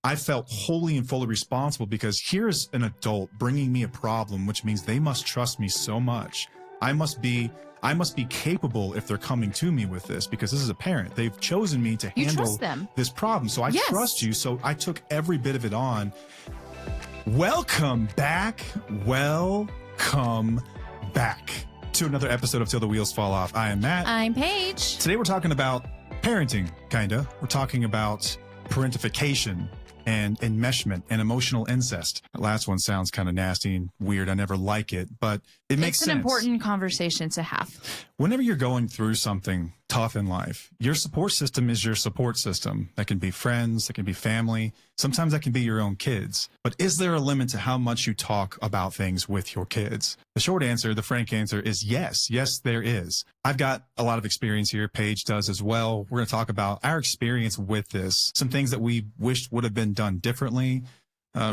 I felt wholly and fully responsible because here's an adult bringing me a problem, which means they must trust me so much. I must be capable if they're coming to me with this, because this is a parent. They've chosen me to handle this problem. So I trust you. So I took every bit of it on. Welcome back. Welcome back to another episode of Till the Wheels Fall Off. I am Matt. I'm Paige. Today we're talking about parenting, kinda. We're talking about parentification and enmeshment and emotional incest. That last one sounds kind of nasty and weird. I never like it, but it makes sense. It's an important conversation to have. Whenever you're going through something tough in life, your support system is your support system. That can be friends, that can be family. Sometimes that can be your own kids. But is there a limit to how much you talk about things with your kids? The short answer, the frank answer is yes. Yes, there is. I've got a lot of experience here. Paige does as well. We're going to talk about our experience with this, some things that we wished would have been done differently,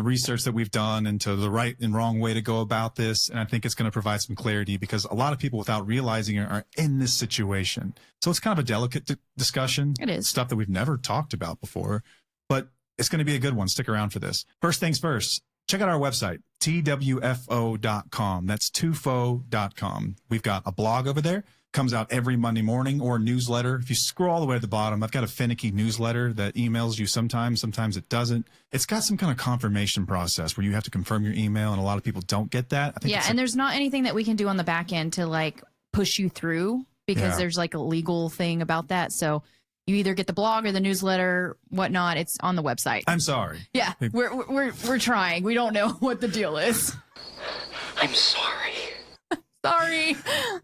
research that we've done into the right and wrong way to go about this. And I think it's going to provide some clarity because a lot of people, without realizing it, are in this situation. So it's kind of a delicate discussion. It is. Stuff that we've never talked about before, but it's going to be a good one. Stick around for this. First things first, check out our website, twfo.com. That's twfo.com. We've got a blog over there. Comes out every Monday morning, or a newsletter. If you scroll all the way to the bottom, I've got a finicky newsletter that emails you sometimes it doesn't. It's got some kind of confirmation process where you have to confirm your email, and a lot of people don't get that. I think and there's not anything that we can do on the back end to like push you through because there's like a legal thing about that. So you either get the blog or the newsletter, whatnot. It's on the website. I'm sorry. Yeah, we're trying. We don't know what the deal is. I'm sorry. Sorry.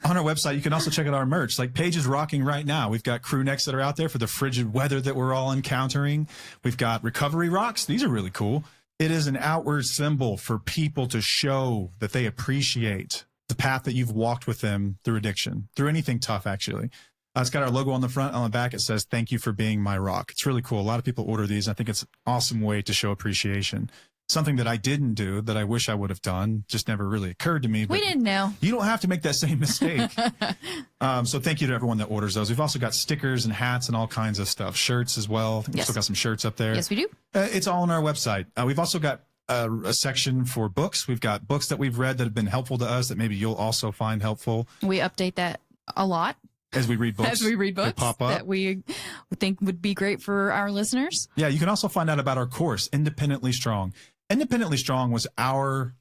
On our website, you can also check out our merch. Like Paige is rocking right now. We've got crew necks that are out there for the frigid weather that we're all encountering. We've got recovery rocks. These are really cool. It is an outward symbol for people to show that they appreciate the path that you've walked with them through addiction, through anything tough, actually. It's got our logo on the front. On the back, it says, "Thank you for being my rock." It's really cool. A lot of people order these. I think it's an awesome way to show appreciation. Something that I didn't do that I wish I would have done, just never really occurred to me. But we didn't know. You don't have to make that same mistake. So thank you to everyone that orders those. We've also got stickers and hats and all kinds of stuff. Shirts as well. I think we've still got some shirts up there. Yes, we do. It's all on our website. We've also got a section for books. We've got books that we've read that have been helpful to us that maybe you'll also find helpful. We update that a lot. As we read books. They pop up. That we think would be great for our listeners. Yeah, you can also find out about our course, Independently Strong. Independently Strong was our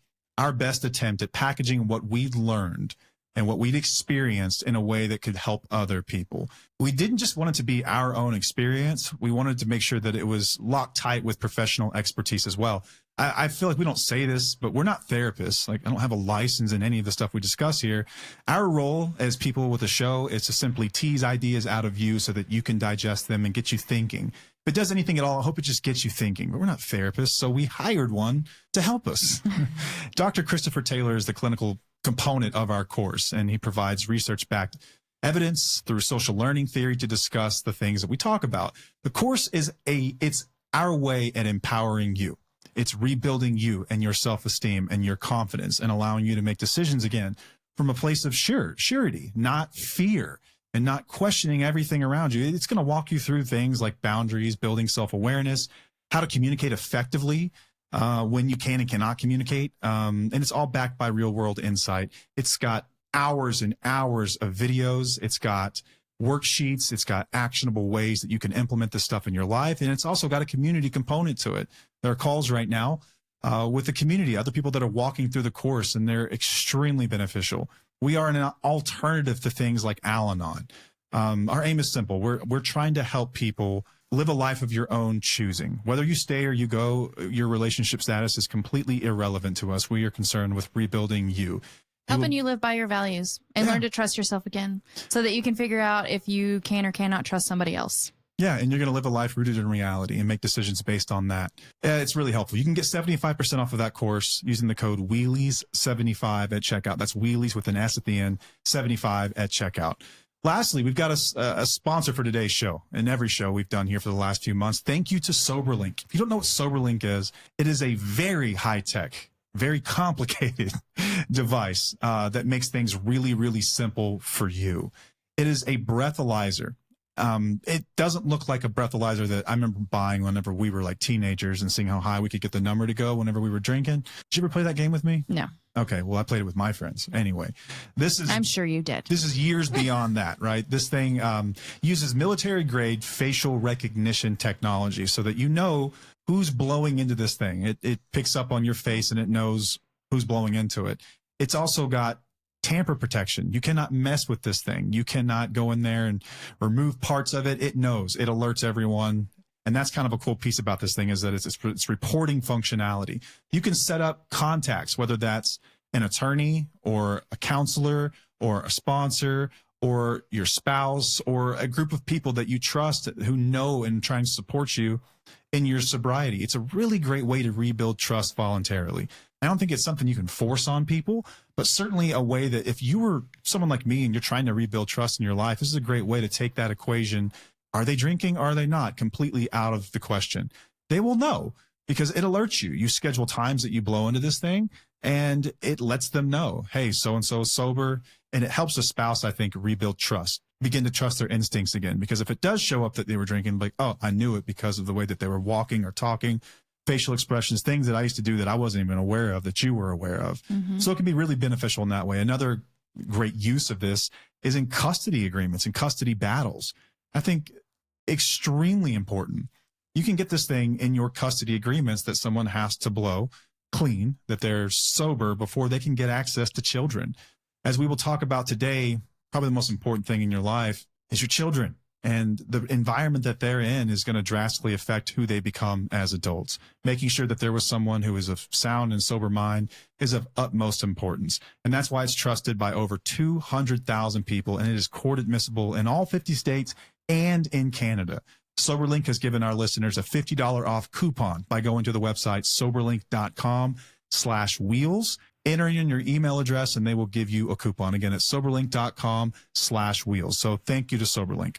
best attempt at packaging what we'd learned and what we'd experienced in a way that could help other people. We didn't just want it to be our own experience. We wanted to make sure that it was locked tight with professional expertise as well. I feel like we don't say this, but we're not therapists. Like, I don't have a license in any of the stuff we discuss here. Our role as people with a show is to simply tease ideas out of you so that you can digest them and get you thinking. If it does anything at all, I hope it just gets you thinking. But we're not therapists, so we hired one to help us. Dr. Christopher Taylor is the clinical component of our course, and he provides research-backed evidence through social learning theory to discuss the things that we talk about. The course it's our way at empowering you. It's rebuilding you and your self-esteem and your confidence and allowing you to make decisions again from a place of surety, not fear, and not questioning everything around you. It's going to walk you through things like boundaries, building self-awareness, how to communicate effectively when you can and cannot communicate. And it's all backed by real-world insight. It's got hours and hours of videos. It's got worksheets. It's got actionable ways that you can implement this stuff in your life. And it's also got a community component to it. There are calls right now with the community, other people that are walking through the course, and they're extremely beneficial. We are an alternative to things like Al-Anon. Our aim is simple. We're trying to help people live a life of your own choosing. Whether you stay or you go, your relationship status is completely irrelevant to us. We are concerned with rebuilding you. Helping you live by your values and learn to trust yourself again so that you can figure out if you can or cannot trust somebody else. Yeah, and you're going to live a life rooted in reality and make decisions based on that. It's really helpful. You can get 75% off of that course using the code Wheelies75 at checkout. That's Wheelies with an S at the end, 75 at checkout. Lastly, we've got a sponsor for today's show and every show we've done here for the last few months. Thank you to Soberlink. If you don't know what Soberlink is, it is a very high-tech, very complicated device that makes things really, really simple for you. It is a breathalyzer. It doesn't look like a breathalyzer that I remember buying whenever we were like teenagers and seeing how high we could get the number to go whenever we were drinking. Did you ever play that game with me? No. Okay, well, I played it with my friends. Anyway, I'm sure you did. This is years beyond that, right? This thing uses military-grade facial recognition technology so that you know who's blowing into this thing. It picks up on your face and it knows who's blowing into it. It's also got tamper protection. You cannot mess with this thing. You cannot go in there and remove parts of it. It knows. It alerts everyone. And that's kind of a cool piece about this thing is that it's reporting functionality. You can set up contacts, whether that's an attorney or a counselor or a sponsor or your spouse or a group of people that you trust who know and try and support you in your sobriety. It's a really great way to rebuild trust voluntarily. I don't think it's something you can force on people, but certainly a way that if you were someone like me and you're trying to rebuild trust in your life, this is a great way to take that equation. Are they drinking? Are they not? Completely out of the question. They will know because it alerts you. You schedule times that you blow into this thing and it lets them know, hey, so-and-so is sober. And it helps a spouse, I think, rebuild trust, begin to trust their instincts again. Because if it does show up that they were drinking, like, oh, I knew it because of the way that they were walking or talking, facial expressions, things that I used to do that I wasn't even aware of, that you were aware of. Mm-hmm. So it can be really beneficial in that way. Another great use of this is in custody agreements and custody battles. I think extremely important. You can get this thing in your custody agreements that someone has to blow clean, that they're sober before they can get access to children. As we will talk about today, probably the most important thing in your life is your children. And the environment that they're in is going to drastically affect who they become as adults. Making sure that there was someone who is of sound and sober mind is of utmost importance. And that's why it's trusted by over 200,000 people, and it is court admissible in all 50 states and in Canada. Soberlink has given our listeners a $50 off coupon by going to the website soberlink.com/wheels. Enter in your email address and they will give you a coupon. Again, it's soberlink.com/wheels. So thank you to Soberlink.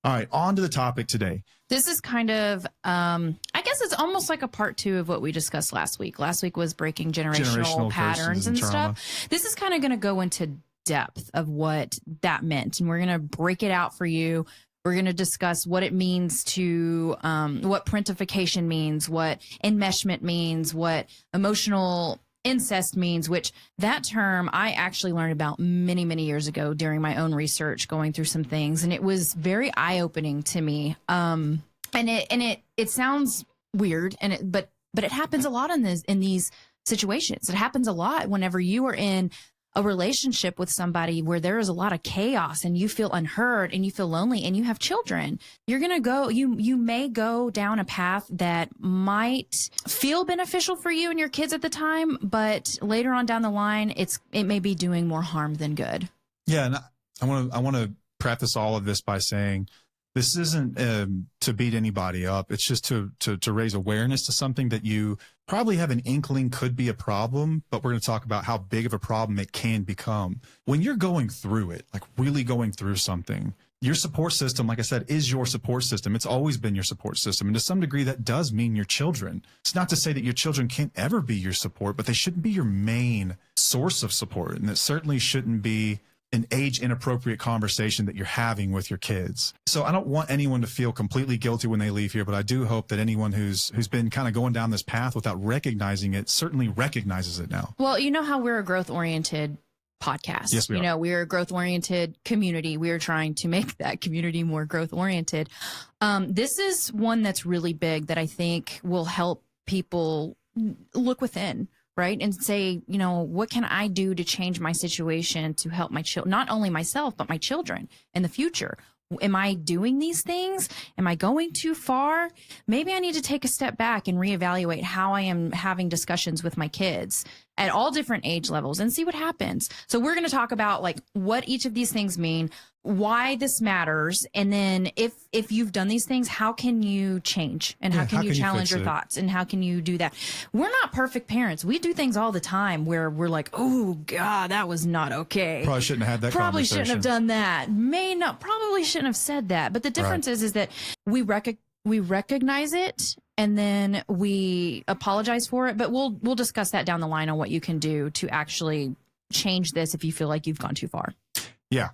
All right, on to the topic today. This is kind of, I guess it's almost like a part two of what we discussed last week. Last week was breaking generational patterns and stuff. This is kind of going to go into depth of what that meant. And we're going to break it out for you. We're going to discuss what it means to, what parentification means, what enmeshment means, what emotional incest means, which that term I actually learned about many, many years ago during my own research, going through some things. And it was very eye-opening to me. And it sounds weird, but it happens a lot in these situations. It happens a lot whenever you are in a relationship with somebody where there is a lot of chaos and you feel unheard and you feel lonely and you have children. You're going to go, you may go down a path that might feel beneficial for you and your kids at the time, but later on down the line, it may be doing more harm than good. Yeah. And I want to preface all of this by saying this isn't to beat anybody up. It's just to raise awareness to something that you probably have an inkling could be a problem, but we're going to talk about how big of a problem it can become. When you're going through it, like really going through something, your support system, like I said, is your support system. It's always been your support system. And to some degree, that does mean your children. It's not to say that your children can't ever be your support, but they shouldn't be your main source of support. And it certainly shouldn't be an age-inappropriate conversation that you're having with your kids. So I don't want anyone to feel completely guilty when they leave here, but I do hope that anyone who's been kind of going down this path without recognizing it certainly recognizes it now. Well, you know how we're a growth-oriented podcast. Yes, we are. You know, we're a growth-oriented community. We are trying to make that community more growth-oriented. This is one that's really big that I think will help people look within, right? And say, you know, what can I do to change my situation to help my children, not only myself, but my children in the future? Am I doing these things? Am I going too far? Maybe I need to take a step back and reevaluate how I am having discussions with my kids at all different age levels and see what happens. So we're going to talk about like what each of these things mean, why this matters, and then if you've done these things, how can you change and how can you challenge your thoughts and how can you do that? We're not perfect parents. We do things all the time where we're like, oh God, that was not okay. Probably shouldn't have had that Probably conversation. shouldn't have done that. Probably shouldn't have said that. But the difference is that we recognize it and then we apologize for it. But we'll discuss that down the line on what you can do to actually change this if you feel like you've gone too far. Yeah.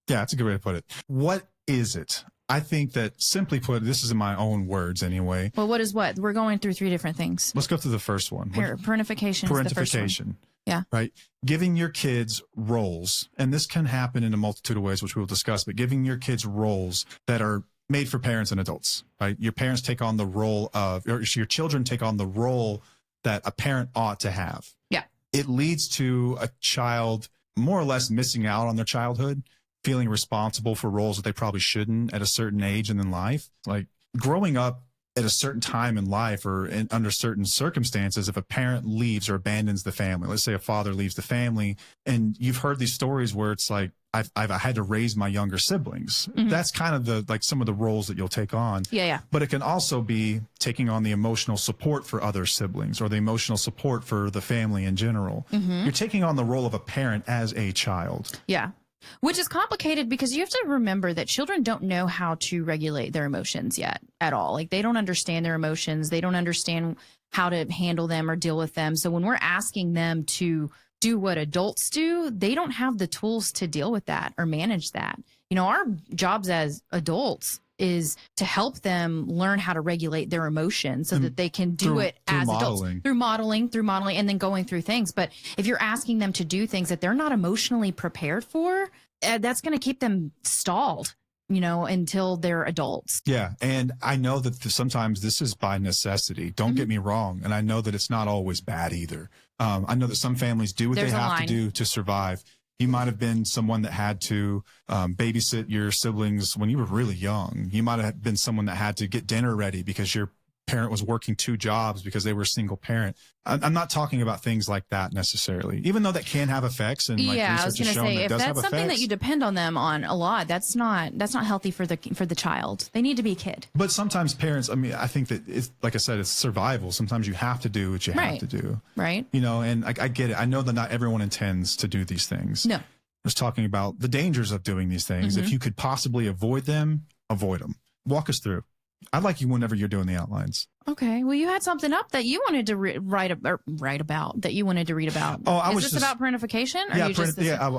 Yeah, that's a good way to put it. What is it? I think that, simply put, this is in my own words anyway. Well, what is what? We're going through 3 different things. Let's go through the first one. Parentification is the first one. Yeah. Right. Giving your kids roles, and this can happen in a multitude of ways, which we'll discuss, but giving your kids roles that are made for parents and adults, right? Your parents take on the role of, or your children take on the role that a parent ought to have. Yeah. It leads to a child more or less missing out on their childhood, feeling responsible for roles that they probably shouldn't at a certain age and in life. Like growing up at a certain time in life or under certain circumstances, if a parent leaves or abandons the family, let's say a father leaves the family, and you've heard these stories where it's like, I had to raise my younger siblings. Mm-hmm. That's kind of some of the roles that you'll take on. Yeah. But it can also be taking on the emotional support for other siblings or the emotional support for the family in general. Mm-hmm. You're taking on the role of a parent as a child. Yeah. Which is complicated because you have to remember that children don't know how to regulate their emotions yet at all. Like they don't understand their emotions. They don't understand how to handle them or deal with them. So when we're asking them to do what adults do, they don't have the tools to deal with that or manage that. You know, our jobs as adults is to help them learn how to regulate their emotions so that they can do it as adults through modeling, and then going through things. But if you're asking them to do things that they're not emotionally prepared for, that's going to keep them stalled, you know, until they're adults. Yeah. And I know that sometimes this is by necessity. Don't get me wrong. And I know that it's not always bad either. I know that some families do what they have to do to survive. You might have been someone that had to babysit your siblings when you were really young. You might have been someone that had to get dinner ready because your parent was working 2 jobs because they were a single parent. I'm not talking about things like that necessarily, even though that can have effects. And like I was going to say, if that's something effects. that you depend on them on a lot, that's not healthy for the child. They need to be a kid. But sometimes parents, I mean, I think that it's, like I said, it's survival. Sometimes you have to do what you have to do. Right. You know, and I get it. I know that not everyone intends to do these things. No. I was talking about the dangers of doing these things. If you could possibly avoid them, avoid them. Walk us through. I'd like you whenever you're doing the outlines. Okay. Well, you had something up that you wanted to write about that you wanted to read about. Oh, Is this about parentification? Or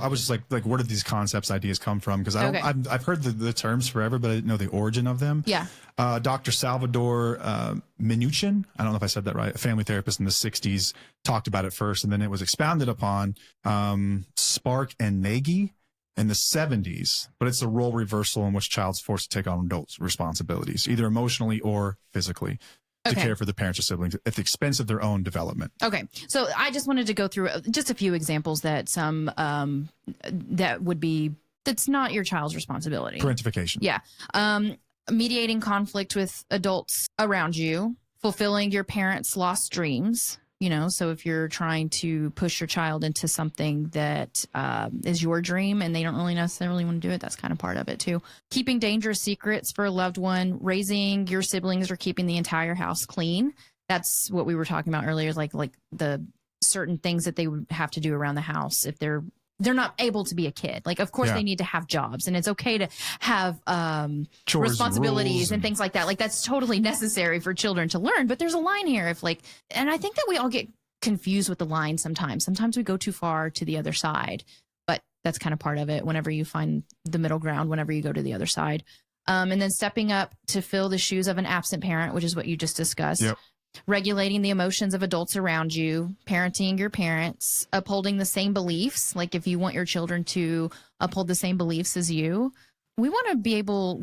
I was just like, where did these concepts, ideas come from? Because I've heard the terms forever, but I didn't know the origin of them. Yeah. Dr. Salvador Minuchin, I don't know if I said that right, a family therapist in the 60s, talked about it first, and then it was expounded upon Spark and Nagy in the 70s, but it's a role reversal in which child's forced to take on adults' responsibilities, either emotionally or physically, to care for the parents or siblings at the expense of their own development. Okay. So I just wanted to go through just a few examples that that's not your child's responsibility. Parentification. Yeah. Mediating conflict with adults around you, fulfilling your parents' lost dreams. You know, so if you're trying to push your child into something that is your dream and they don't really necessarily want to do it, that's kind of part of it too. Keeping dangerous secrets for a loved one, raising your siblings or keeping the entire house clean. That's what we were talking about earlier, like the certain things that they would have to do around the house if they're not able to be a kid. Like, of course, they need to have jobs, and it's okay to have responsibilities and things like that. Like, that's totally necessary for children to learn. But there's a line here and I think that we all get confused with the line sometimes. Sometimes we go too far to the other side, but that's kind of part of it. Whenever you find the middle ground, whenever you go to the other side, and then stepping up to fill the shoes of an absent parent, which is what you just discussed. Yep. Regulating the emotions of adults around you, parenting your parents, upholding the same beliefs. Like if you want your children to uphold the same beliefs as you, we want to be able,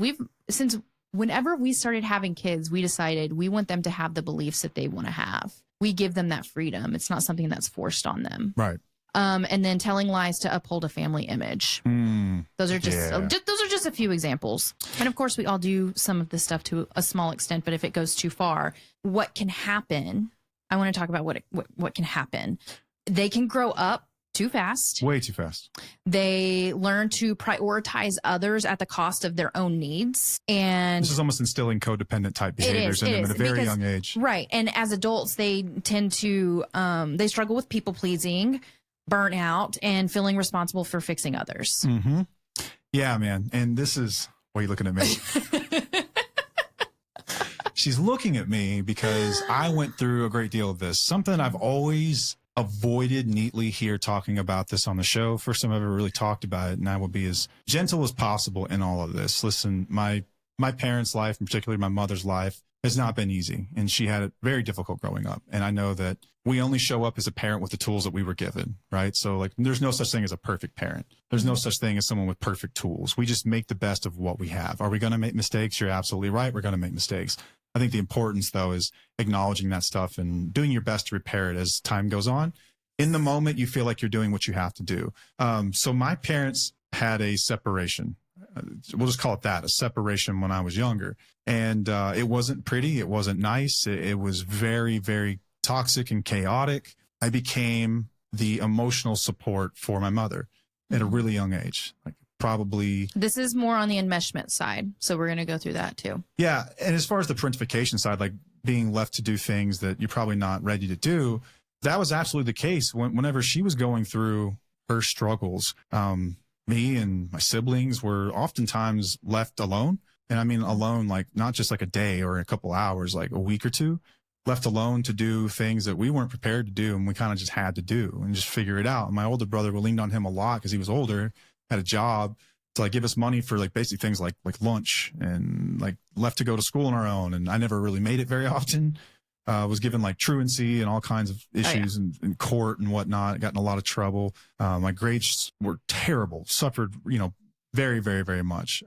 since whenever we started having kids, we decided we want them to have the beliefs that they want to have. We give them that freedom. It's not something that's forced on them. Right. And then telling lies to uphold a family image. Those are just a few examples. And of course, we all do some of this stuff to a small extent. But if it goes too far, what can happen? I want to talk about what can happen. They can grow up too fast. Way too fast. They learn to prioritize others at the cost of their own needs. And this is almost instilling codependent type behaviors in them at a very young age. Right. And as adults, they tend to they struggle with people pleasing, burnout, and feeling responsible for fixing others. Mm-hmm. Yeah, man. And this is, why are you looking at me? She's looking at me because I went through a great deal of this. Something I've always avoided neatly here talking about this on the show. First time I've ever really talked about it, and I will be as gentle as possible in all of this. Listen, my my parents' life, and particularly my mother's life, has not been easy. And she had it very difficult growing up. And I know that we only show up as a parent with the tools that we were given, right? So like, there's no such thing as a perfect parent. There's no such thing as someone with perfect tools. We just make the best of what we have. Are we going to make mistakes? You're absolutely right. We're going to make mistakes. I think the importance, though, is acknowledging that stuff and doing your best to repair it as time goes on. In the moment, you feel like you're doing what you have to do. So my parents had a separation. We'll just call it that, a separation when I was younger. And it wasn't pretty. It wasn't nice. It was very, very toxic and chaotic. I became the emotional support for my mother at a really young age, like probably. This is more on the enmeshment side. So we're going to go through that too. Yeah. And as far as the parentification side, like being left to do things that you're probably not ready to do, that was absolutely the case. Whenever she was going through her struggles, me and my siblings were oftentimes left alone. And I mean, alone, like not just like a day or a couple hours, like a week or two, left alone to do things that we weren't prepared to do. And we kind of just had to do and just figure it out. And my older brother, we leaned on him a lot because he was older, had a job to like give us money for like basic things like lunch, and like left to go to school on our own. And I never really made it very often. Was given like truancy and all kinds of issues in court and whatnot. Got in a lot of trouble. My grades were terrible, suffered, very, very, very much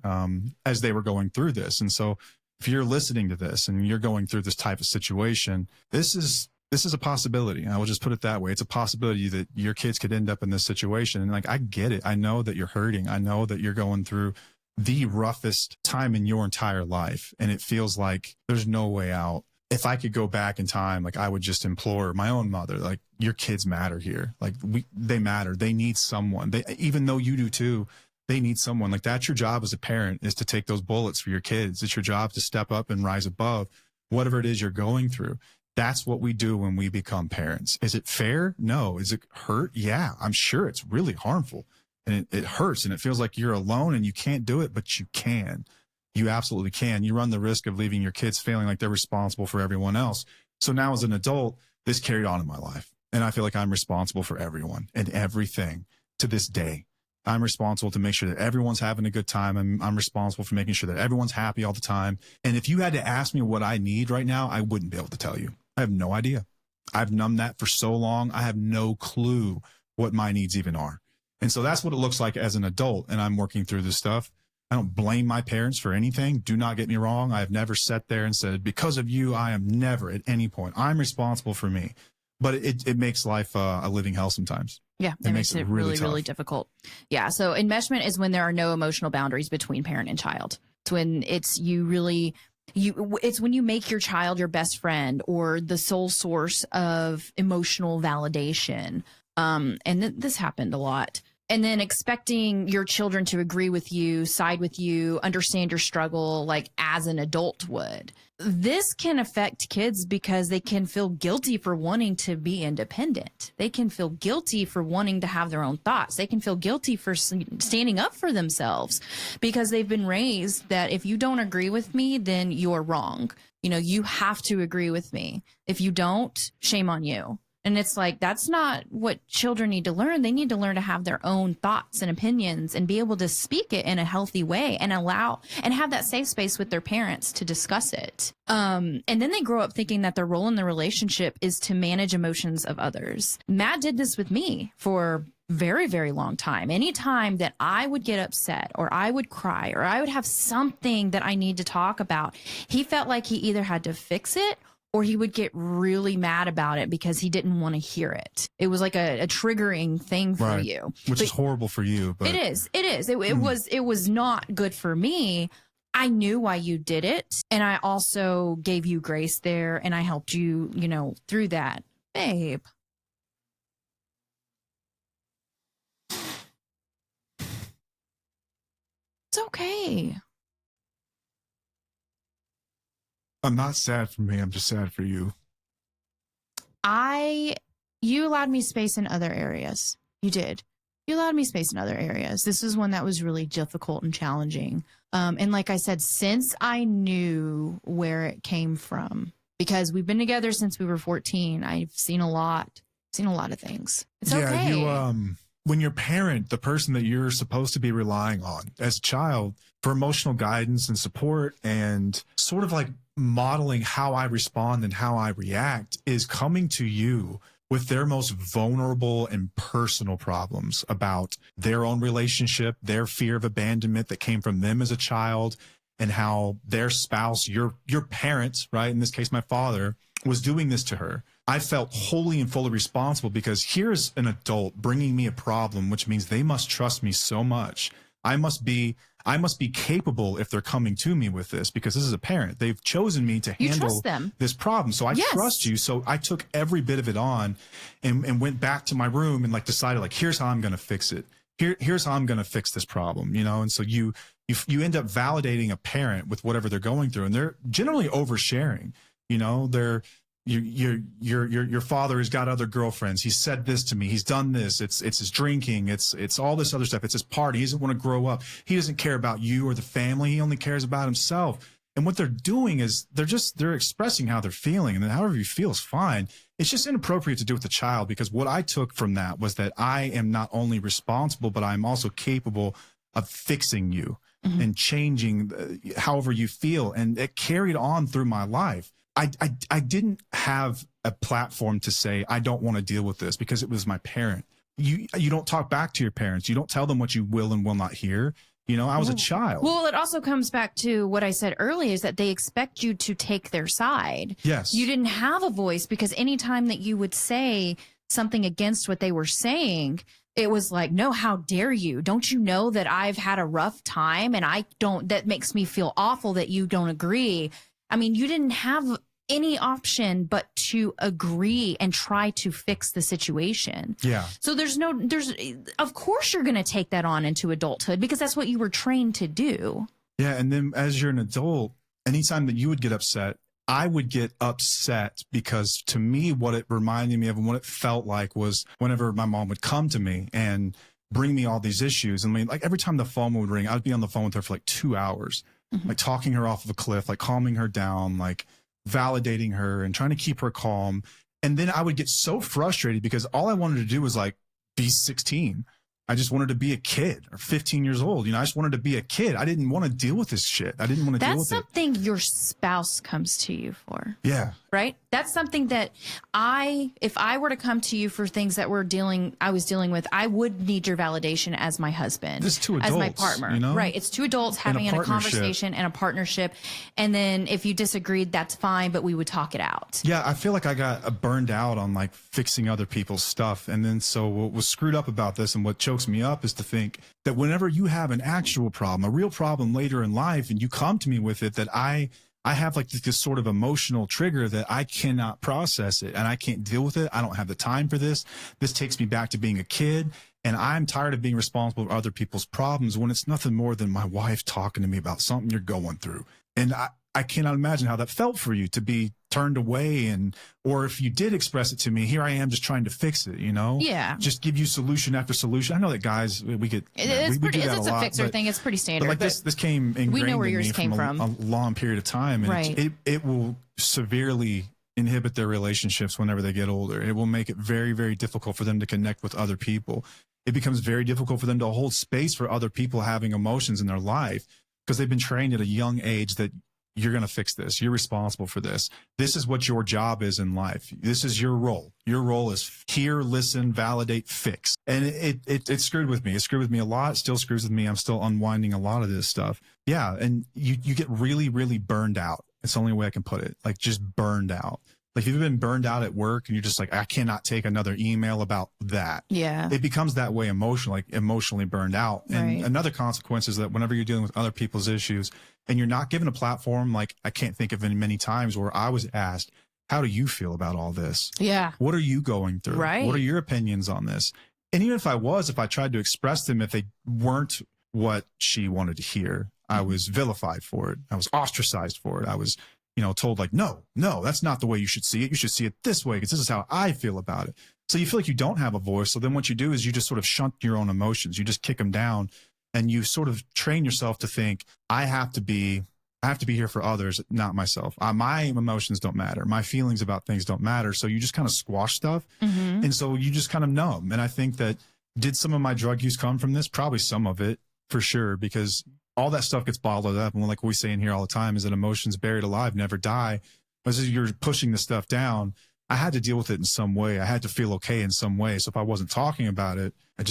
as they were going through this. And so if you're listening to this and you're going through this type of situation, this is a possibility. I will just put it that way. It's a possibility that your kids could end up in this situation. And like, I get it. I know that you're hurting. I know that you're going through the roughest time in your entire life. And it feels like there's no way out. If I could go back in time, like I would just implore my own mother, like your kids matter here. Like they matter. They need someone. Even though you do too, they need someone. Like that's your job as a parent, is to take those bullets for your kids. It's your job to step up and rise above whatever it is you're going through. That's what we do when we become parents. Is it fair? No. Is it hurt? Yeah, I'm sure it's really harmful, and it hurts, and it feels like you're alone and you can't do it, but you can. You absolutely can. You run the risk of leaving your kids feeling like they're responsible for everyone else. So now as an adult, this carried on in my life. And I feel like I'm responsible for everyone and everything to this day. I'm responsible to make sure that everyone's having a good time. I'm responsible for making sure that everyone's happy all the time. And if you had to ask me what I need right now, I wouldn't be able to tell you. I have no idea. I've numbed that for so long. I have no clue what my needs even are. And so that's what it looks like as an adult. And I'm working through this stuff. I don't blame my parents for anything. Do not get me wrong. I have never sat there and said, because of you, I am never at any point. I'm responsible for me. But it makes life a living hell sometimes. Yeah, it makes it really difficult. Yeah, so enmeshment is when there are no emotional boundaries between parent and child. It's when it's it's when you make your child your best friend or the sole source of emotional validation. And this happened a lot. And then expecting your children to agree with you, side with you, understand your struggle like as an adult would. This can affect kids because they can feel guilty for wanting to be independent. They can feel guilty for wanting to have their own thoughts. They can feel guilty for standing up for themselves because they've been raised that if you don't agree with me, then you're wrong. You have to agree with me. If you don't, shame on you. And it's like, that's not what children need to learn. They need to learn to have their own thoughts and opinions and be able to speak it in a healthy way and have that safe space with their parents to discuss it. And then they grow up thinking that their role in the relationship is to manage emotions of others. Matt did this with me for very, very long time. Anytime that I would get upset or I would cry or I would have something that I need to talk about, he felt like he either had to fix it or he would get really mad about it because he didn't want to hear it. It was like a triggering thing for you. Which is horrible for you. But... It is. It was not good for me. I knew why you did it. And I also gave you grace there. And I helped you, through that. Babe. It's okay. I'm not sad for me. I'm just sad for you. You allowed me space in other areas. You did. You allowed me space in other areas. This is one that was really difficult and challenging. And like I said, since I knew where it came from, because we've been together since we were 14, I've seen a lot of things. It's okay. when your parent, the person that you're supposed to be relying on as a child for emotional guidance and support and sort of like modeling how I respond and how I react, is coming to you with their most vulnerable and personal problems about their own relationship, their fear of abandonment that came from them as a child, and how their spouse, your parents, right, in this case, my father, was doing this to her. I felt wholly and fully responsible because here's an adult bringing me a problem, which means they must trust me so much. I must be capable if they're coming to me with this, because this is a parent. They've chosen me to handle this problem. So I trust you. So I took every bit of it on and went back to my room and like decided like, here's how I'm going to fix it. Here's how I'm going to fix this problem, you know? And so you end up validating a parent with whatever they're going through, and they're generally oversharing, you know, your father has got other girlfriends. He said this to me. He's done this. It's his drinking. It's all this other stuff. It's his party. He doesn't want to grow up. He doesn't care about you or the family. He only cares about himself. And what they're doing is they're expressing how they're feeling, and then however you feel is fine. It's just inappropriate to do with the child, because what I took from that was that I am not only responsible, but I'm also capable of fixing you and changing however you feel. And it carried on through my life. I didn't have a platform to say, I don't want to deal with this, because it was my parent. You don't talk back to your parents. You don't tell them what you will and will not hear. You know, I was a child. Well, it also comes back to what I said earlier, is that they expect you to take their side. Yes. You didn't have a voice, because anytime that you would say something against what they were saying, it was like, no, how dare you? Don't you know that I've had a rough time, and that makes me feel awful that you don't agree. I mean, you didn't have any option but to agree and try to fix the situation. Yeah. So of course you're going to take that on into adulthood, because that's what you were trained to do. Yeah. And then as you're an adult, anytime that you would get upset, I would get upset, because to me, what it reminded me of and what it felt like was whenever my mom would come to me and bring me all these issues. I mean, like every time the phone would ring, I'd be on the phone with her for like 2 hours, like talking her off of a cliff, like calming her down, like validating her and trying to keep her calm. And then I would get so frustrated, because all I wanted to do was like be 16. I just wanted to be a kid, or 15 years old. You know, I just wanted to be a kid. I didn't want to deal with this shit. I didn't want to deal with it. That's something your spouse comes to you for. Yeah. Right? That's something that if I were to come to you for things that I was dealing with, I would need your validation as my husband, It's two adults, as my partner. you know? Right. It's two adults having a conversation and a partnership. And then if you disagreed, that's fine, but we would talk it out. Yeah. I feel like I got burned out on like fixing other people's stuff. And then so what was screwed up about this, and what chokes me up, is to think that whenever you have an actual problem, a real problem later in life, and you come to me with it, that I have like this sort of emotional trigger that I cannot process it, and I can't deal with it. I don't have the time for this. This takes me back to being a kid, and I'm tired of being responsible for other people's problems, when it's nothing more than my wife talking to me about something you're going through. And I cannot imagine how that felt for you to be turned away, or if you did express it to me, here I am just trying to fix it, you know? Yeah. Just give you solution after solution. I know that guys, we do that a lot. It's a fixer thing. It's pretty standard. But like this came ingrained know where in yours me came from a long period of time, and right. it will severely inhibit their relationships whenever they get older. It will make it very, very difficult for them to connect with other people. It becomes very difficult for them to hold space for other people having emotions in their life, because they've been trained at a young age that you're going to fix this. You're responsible for this. This is what your job is in life. This is your role. Your role is hear, listen, validate, fix. And it screwed with me. It screwed with me a lot. It still screws with me. I'm still unwinding a lot of this stuff. Yeah. And you get really, really burned out. It's the only way I can put it. Like just burned out. Like if you've been burned out at work and you're just like, I cannot take another email about that. Yeah. It becomes that way emotionally burned out. And Right. another consequence is that whenever you're dealing with other people's issues and you're not given a platform, like I can't think of many times where I was asked, how do you feel about all this? Yeah. What are you going through? Right. What are your opinions on this? And even if I tried to express them, if they weren't what she wanted to hear, I was vilified for it. I was ostracized for it. I was, told like, no, that's not the way you should see it. You should see it this way, because this is how I feel about it. So you feel like you don't have a voice. So then what you do is you just sort of shunt your own emotions. You just kick them down, and you sort of train yourself to think, I have to be here for others, not myself. My emotions don't matter. My feelings about things don't matter. So you just kind of squash stuff. Mm-hmm. And so you just kind of numb. And I think that Did some of my drug use come from this? Probably some of it, for sure, because all that stuff gets bottled up. And like we say in here all the time is that emotions buried alive never die. As you're pushing the stuff down, I had to deal with it in some way. I had to feel okay in some way. So if I wasn't talking about it, it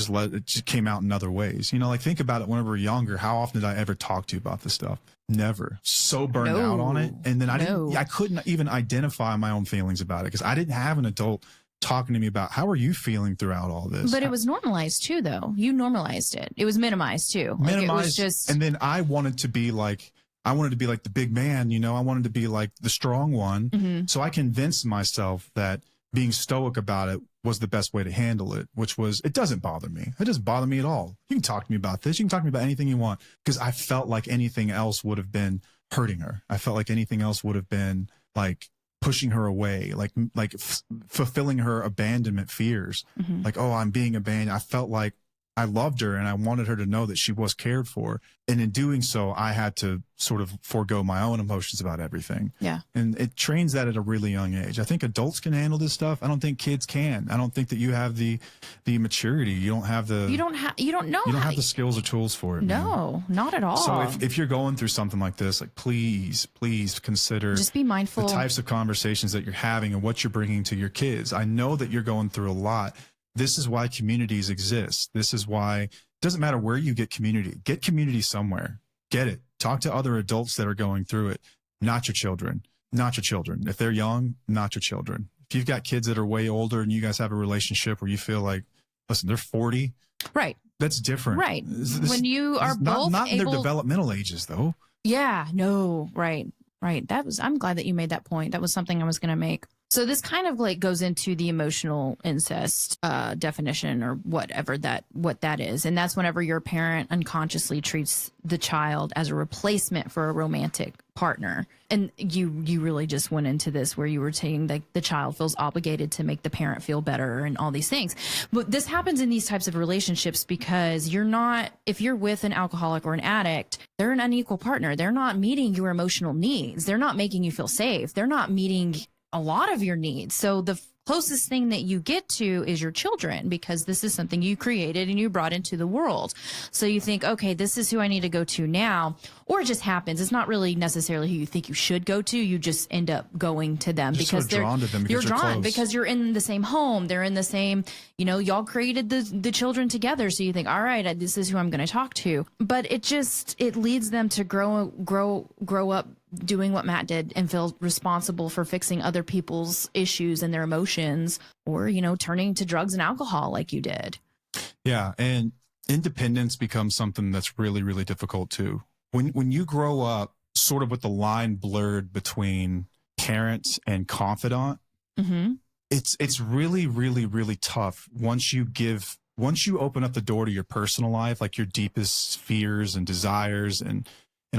just came out in other ways. You know, like think about it when we were younger. How often did I ever talk to you about this stuff? Never. So burned out on it. And then I couldn't even identify my own feelings about it because I didn't have an adult talking to me about how are you feeling throughout all this. But it was normalized too, though. You normalized it. It was minimized too. Like it was just. And then I wanted to be like the big man, you know, I wanted to be like the strong one. Mm-hmm. So I convinced myself that being stoic about it was the best way to handle it, which was, it doesn't bother me. It doesn't bother me at all. You can talk to me about this. You can talk to me about anything you want, because I felt like anything else would have been hurting her. I felt like anything else would have been like pushing her away, like fulfilling her abandonment fears. Mm-hmm. Like, oh, I'm being abandoned. I felt like I loved her and I wanted her to know that she was cared for. And in doing so, I had to sort of forego my own emotions about everything. Yeah. And it trains that at a really young age. I think adults can handle this stuff. I don't think kids can. I don't think that you have the maturity. You don't have the, you don't have the skills or tools for it. No, man. not at all. So if you're going through something like this, like please consider just be mindful the types of conversations that you're having and what you're bringing to your kids. I know that you're going through a lot. This is why communities exist. This is why it doesn't matter where you get community somewhere. Get it. Talk to other adults that are going through it. Not your children. If they're young, not your children. If you've got kids that are way older and you guys have a relationship where you feel like, listen, they're 40. Right. That's different. Right. When you are both not in their developmental ages though. Yeah, no. Right. I'm glad that you made that point. That was something I was going to make. So this kind of like goes into the emotional incest definition or what that is. And that's whenever your parent unconsciously treats the child as a replacement for a romantic partner. And you really just went into this where you were saying that the child feels obligated to make the parent feel better and all these things. But this happens in these types of relationships because if you're with an alcoholic or an addict, they're an unequal partner. They're not meeting your emotional needs. They're not making you feel safe. They're not meeting a lot of your needs. So the closest thing that you get to is your children, because this is something you created and you brought into the world. So you think, okay, this is who I need to go to now, or it just happens. It's not really necessarily who you think you should go to. You just end up going to them because you're drawn to them. You're drawn because you're in the same home. They're in the same, y'all created the children together. So you think, all right, this is who I'm going to talk to. But it leads them to grow up doing what Matt did and feel responsible for fixing other people's issues and their emotions, or, turning to drugs and alcohol like you did. Yeah. And independence becomes something that's really, really difficult too. When you grow up sort of with the line blurred between parent and confidant, mm-hmm. it's really, really, really tough once you open up the door to your personal life, like your deepest fears and desires and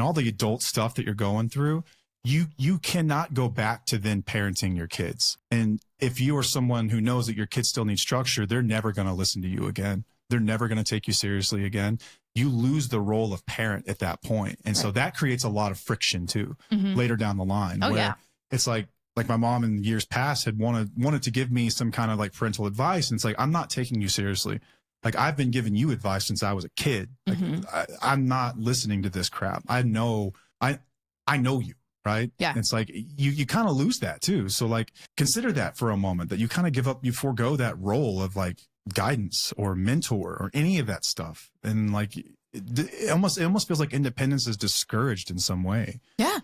all the adult stuff that you're going through, you cannot go back to then parenting your kids. And if you are someone who knows that your kids still need structure, they're never going to listen to you again. They're never going to take you seriously again. You lose the role of parent at that point. And so that creates a lot of friction too, mm-hmm. later down the line. Oh, where yeah. It's like my mom in years past had wanted to give me some kind of like parental advice. And it's like, I'm not taking you seriously. Like, I've been giving you advice since I was a kid. Like, mm-hmm. I'm not listening to this crap. I know you, right? Yeah. It's like you kind of lose that too. So like, consider that for a moment, that you kind of you forego that role of like guidance or mentor or any of that stuff. And like, it almost feels like independence is discouraged in some way. Yeah.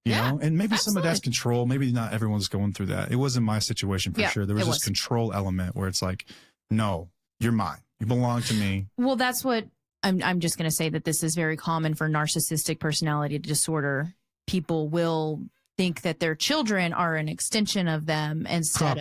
You know, and maybe absolutely. some of that's control. Maybe not everyone's going through that. It wasn't my situation for sure. There was this control element where it's like, no, you're mine. You belong to me. Well, that's what I'm just going to say, that this is very common for narcissistic personality disorder. People will think that their children are an extension of them instead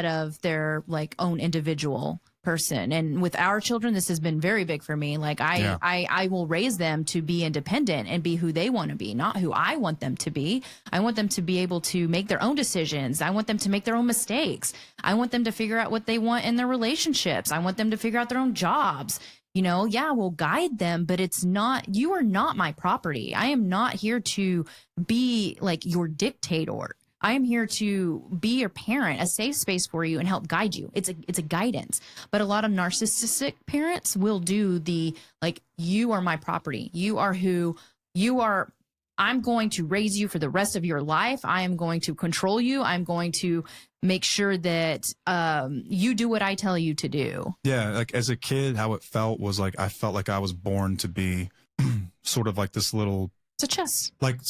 of their like own individual person. And with our children, this has been very big for me. Like I will raise them to be independent and be who they want to be, not who I want them to be. I want them to be able to make their own decisions. I want them to make their own mistakes. I want them to figure out what they want in their relationships. I want them to figure out their own jobs. We'll guide them, but you are not my property. I am not here to be like your dictator. I am here to be your parent, a safe space for you and help guide you. It's a guidance. But a lot of narcissistic parents will do the, like, you are my property. You are who you are. I'm going to raise you for the rest of your life. I am going to control you. I'm going to make sure that you do what I tell you to do. Yeah, like as a kid, how it felt was like I felt like I was born to be sort of like this little, it's a chess, like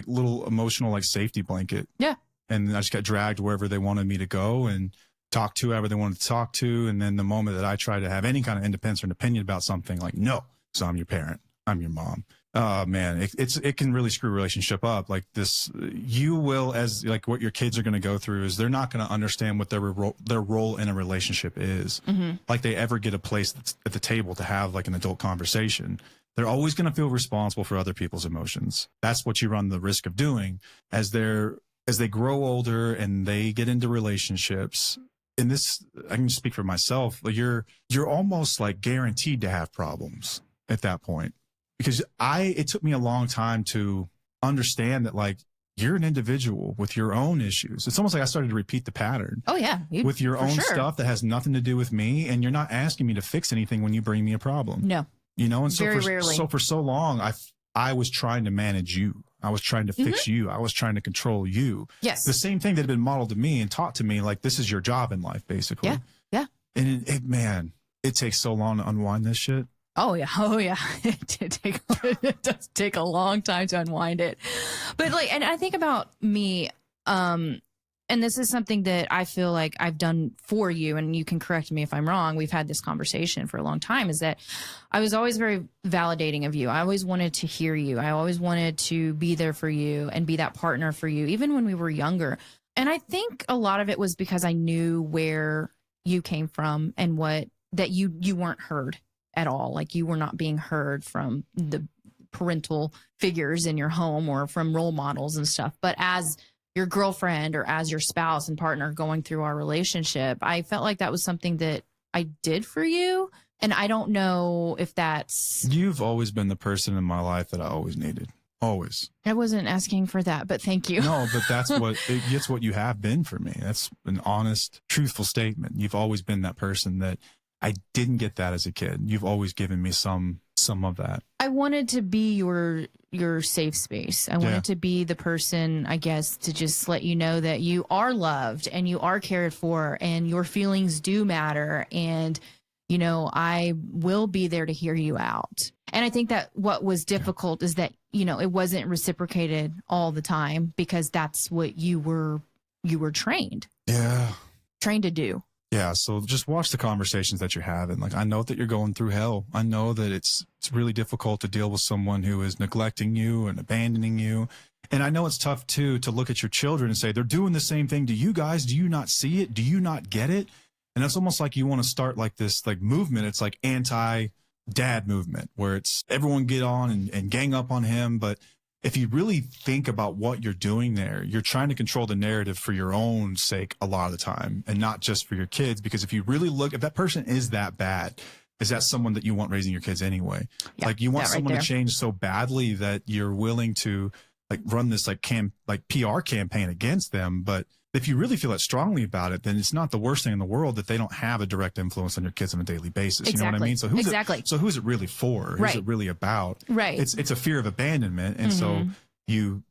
little emotional like safety blanket. Yeah. And I just got dragged wherever they wanted me to go and talk to whoever they wanted to talk to. And then the moment that I tried to have any kind of independence or an opinion about something, like, no, so I'm your parent, I'm your mom. Oh man, it can really screw a relationship up. Like this, you will, as like what your kids are going to go through is they're not going to understand what their role in a relationship is. Mm-hmm. Like they ever get a place that's at the table to have like an adult conversation. They're always going to feel responsible for other people's emotions. That's what you run the risk of doing as they grow older and they get into relationships. In this, I can speak for myself. Like you're almost like guaranteed to have problems at that point. Because it took me a long time to understand that, like, you're an individual with your own issues. It's almost like I started to repeat the pattern. Oh, yeah. With your own stuff that has nothing to do with me. And you're not asking me to fix anything when you bring me a problem. No. You know, and Very rarely. So for so long, I was trying to manage you. I was trying to fix you. I was trying to control you. Yes. The same thing that had been modeled to me and taught to me, like, this is your job in life, basically. Yeah. Yeah. And man, it takes so long to unwind this shit. Oh yeah. It does take a long time to unwind it. But like, and I think about me, and this is something that I feel like I've done for you, and you can correct me if I'm wrong. We've had this conversation for a long time, is that I was always very validating of you. I always wanted to hear you. I always wanted to be there for you and be that partner for you, even when we were younger. And I think a lot of it was because I knew where you came from and that you weren't heard at all. Like you were not being heard from the parental figures in your home or from role models and stuff. But as your girlfriend or as your spouse and partner going through our relationship, I felt like that was something that I did for you. And I don't know if that's... You've always been the person in my life that I always needed. Always. I wasn't asking for that, but thank you. No, but it's what you have been for me. That's an honest, truthful statement. You've always been that person that I didn't get that as a kid. You've always given me some of that. I wanted to be your safe space. I wanted to be the person, I guess, to just let you know that you are loved and you are cared for and your feelings do matter. And, you know, I will be there to hear you out. And I think that what was difficult is that, you know, it wasn't reciprocated all the time because that's what you were trained to do. Yeah, so just watch the conversations that you're having. Like, I know that you're going through hell. I know that it's really difficult to deal with someone who is neglecting you and abandoning you. And I know it's tough, too, to look at your children and say, they're doing the same thing to you guys. Do you not see it? Do you not get it? And it's almost like you want to start like this like movement. It's like anti-dad movement where it's everyone get on and gang up on him. But if you really think about what you're doing there, you're trying to control the narrative for your own sake a lot of the time and not just for your kids. Because if you really look, if that person is that bad, is that someone that you want raising your kids anyway? Yeah, like you want someone right to change so badly that you're willing to like run this like PR campaign against them. But if you really feel that strongly about it, then it's not the worst thing in the world that they don't have a direct influence on your kids on a daily basis. Exactly. You know what I mean? So who's it really for? Who's it really about? Right. It's a fear of abandonment. And so you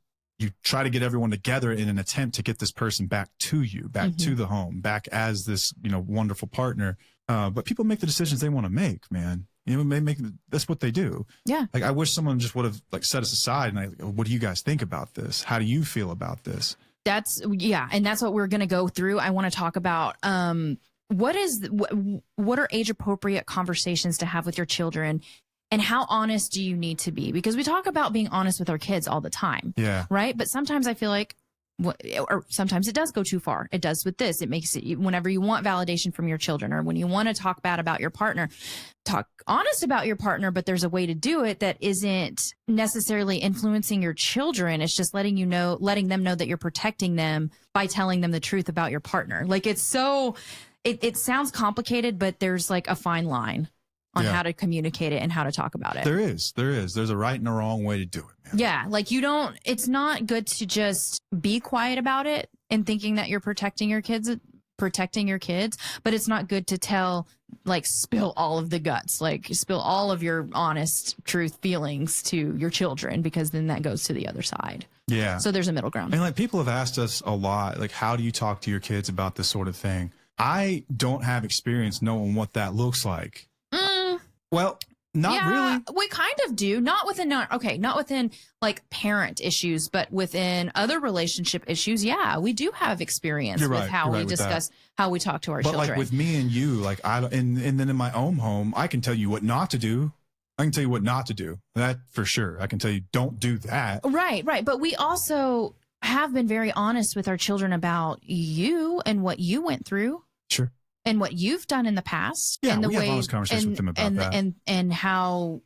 try to get everyone together in an attempt to get this person back to you, back to the home, back as this, you know, wonderful partner. But people make the decisions they want to make, man. You know, that's what they do. Yeah. Like, I wish someone just would have like set us aside and what do you guys think about this? How do you feel about this? And that's what we're going to go through. I want to talk about what are age appropriate conversations to have with your children and how honest do you need to be? Because we talk about being honest with our kids all the time. Yeah. Right. But sometimes I feel like or sometimes it does go too far. It does with this. It makes it whenever you want validation from your children or when you want to talk bad about your partner, talk honest about your partner, but there's a way to do it that isn't necessarily influencing your children. It's just letting them know that you're protecting them by telling them the truth about your partner. Like it sounds complicated, but there's like a fine line on how to communicate it and how to talk about it. There is. There's a right and a wrong way to do it, man. Yeah. Like it's not good to just be quiet about it and thinking that you're protecting your kids, but it's not good to spill all of the guts, like spill all of your honest truth feelings to your children, because then that goes to the other side. Yeah. So there's a middle ground. And like people have asked us a lot, like, how do you talk to your kids about this sort of thing? I don't have experience knowing what that looks like. Well, not really. We kind of do. Not within like parent issues, but within other relationship issues. Yeah, we do have experience with how we discuss how we talk to our children. But like with me and you, like and then in my own home, I can tell you what not to do. I can tell you what not to do. That for sure. I can tell you don't do that. Right. But we also have been very honest with our children about you and what you went through. Sure. And what you've done in the past. Yeah, and the we have honest conversations with them about that. And how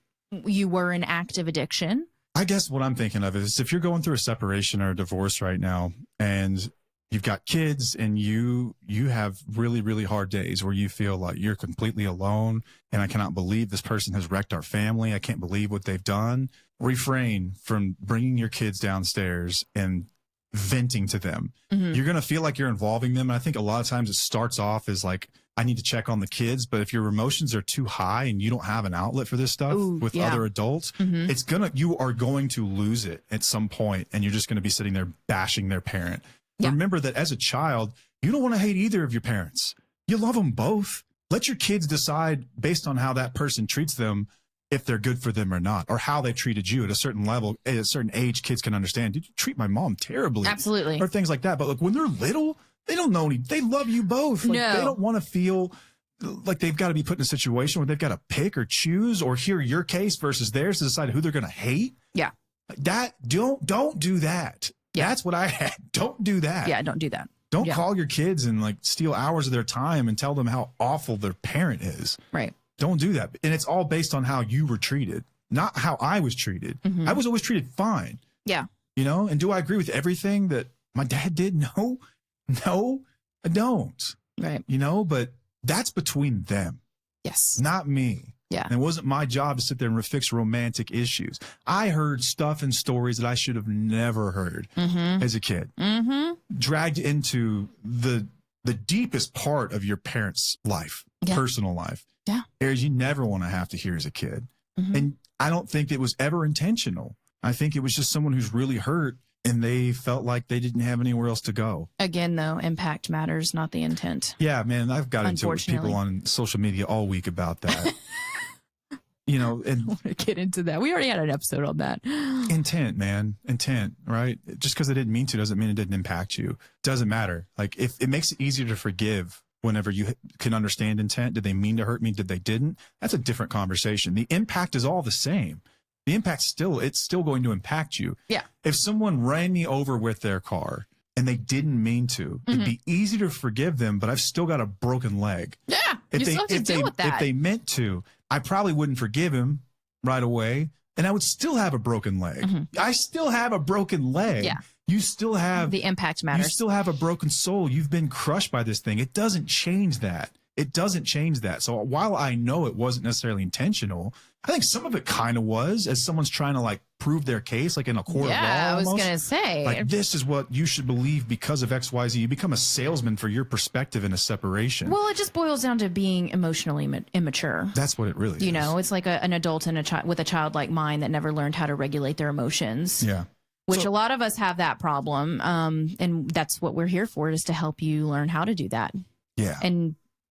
you were in active addiction. I guess what I'm thinking of is if you're going through a separation or a divorce right now and you've got kids and you have really, really hard days where you feel like you're completely alone and I cannot believe this person has wrecked our family. I can't believe what they've done. Refrain from bringing your kids downstairs and venting to them. You're going to feel like you're involving them. And I think a lot of times it starts off as like, I need to check on the kids. But if your emotions are too high and you don't have an outlet for this stuff with other adults, you are going to lose it at some point, and you're just going to be sitting there bashing their parent. Yeah. Remember that as a child, you don't want to hate either of your parents. You love them both. Let your kids decide based on how that person treats them, if they're good for them or not, or how they treated you at a certain level. At a certain age, kids can understand, did you treat my mom terribly? Absolutely. Or things like that. But look, when they're little, they don't know they love you both. Like, they don't want to feel like they've got to be put in a situation where they've got to pick or choose or hear your case versus theirs to decide who they're going to hate. Yeah. Don't do that. Yeah. That's what I had. Don't do that. Yeah, don't do that. Don't call your kids and like steal hours of their time and tell them how awful their parent is. Right. Don't do that. And it's all based on how you were treated, not how I was treated. I was always treated fine. Yeah. You know, and do I agree with everything that my dad did? No, I don't. Right. You know, but that's between them. Yes. Not me. Yeah. And it wasn't my job to sit there and fix romantic issues. I heard stuff and stories that I should have never heard as a kid. Dragged into the deepest part of your parents' life, personal life. Yeah. Areas you never want to have to hear as a kid. And I don't think it was ever intentional. I think it was just someone who's really hurt and they felt like they didn't have anywhere else to go. Again, though, impact matters, not the intent. Yeah, man, I've got into it with people on social media all week about that. You know, and I want to get into that. We already had an episode on that. Intent, man. Intent, right? Just because I didn't mean to doesn't mean it didn't impact you. Doesn't matter. Like, if it makes it easier to forgive whenever you can understand intent. Did they mean to hurt me? Did they didn't? That's a different conversation. The impact is all the same. The impact it's still going to impact you. Yeah. If someone ran me over with their car and they didn't mean to, it'd be easy to forgive them, but I've still got a broken leg. Yeah. You still have to deal with that. If they meant to, I probably wouldn't forgive him right away, and I would still have a broken leg. I still have a broken leg. Yeah. You still have the impact matters. You still have a broken soul. You've been crushed by this thing. It doesn't change that. It doesn't change that. So while I know it wasn't necessarily intentional, I think some of it kind of was, as someone's trying to like prove their case, like in a court of law. Yeah, I was almost. going to say. Like, this is what you should believe because of X, Y, Z. You become a salesman for your perspective in a separation. Well, it just boils down to being emotionally immature. That's what it really is. You know, it's like an adult and with a childlike mind that never learned how to regulate their emotions. Yeah. Which a lot of us have that problem. And that's what we're here for, is to help you learn how to do that. Yeah.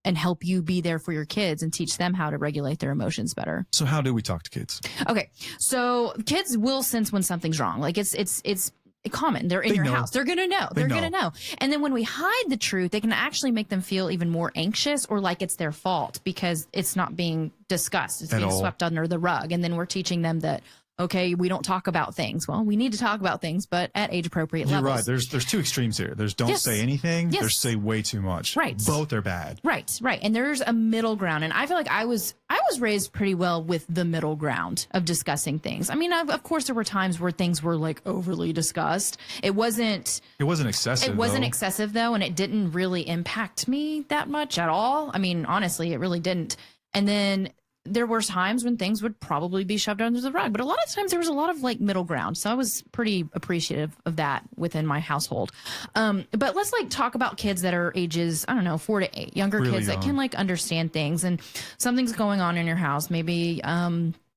And help you be there for your kids and teach them how to regulate their emotions better. So how do we talk to kids? Okay. So kids will sense when something's wrong. Like it's common. They're in your house. They're going to know. They're going to know. And then when we hide the truth, it can actually make them feel even more anxious or like it's their fault because it's not being discussed. It's being swept under the rug. And then we're teaching them that, okay, we don't talk about things. Well, we need to talk about things, but at age appropriate levels. You're right. There's two extremes here. There's don't say anything. There's say way too much. Right. Both are bad. Right. And there's a middle ground. And I feel like I was raised pretty well with the middle ground of discussing things. I mean, of course, there were times where things were like overly discussed. It wasn't excessive. It wasn't excessive though, and it didn't really impact me that much at all. I mean, honestly, it really didn't. And then there were times when things would probably be shoved under the rug, but a lot of times there was a lot of like middle ground. So I was pretty appreciative of that within my household. But let's like talk about kids that are ages, I don't know, 4 to 8, younger Really kids young. that can like understand things, and something's going on in your house. Maybe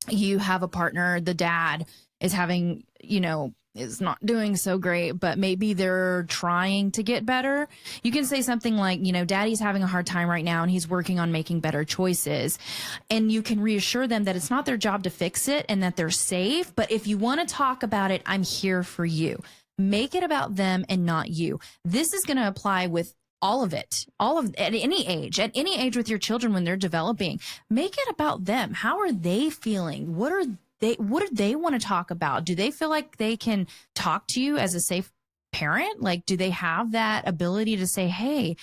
you have a partner, the dad is having, is not doing so great, but maybe they're trying to get better. You can say something like, daddy's having a hard time right now and he's working on making better choices. And you can reassure them that it's not their job to fix it and that they're safe. But if you want to talk about it, I'm here for you. Make it about them and not you. This is going to apply with all of it, at any age with your children when they're developing. Make it about them. How are they feeling? What do they want to talk about? Do they feel like they can talk to you as a safe parent? Like, do they have that ability to say, hey,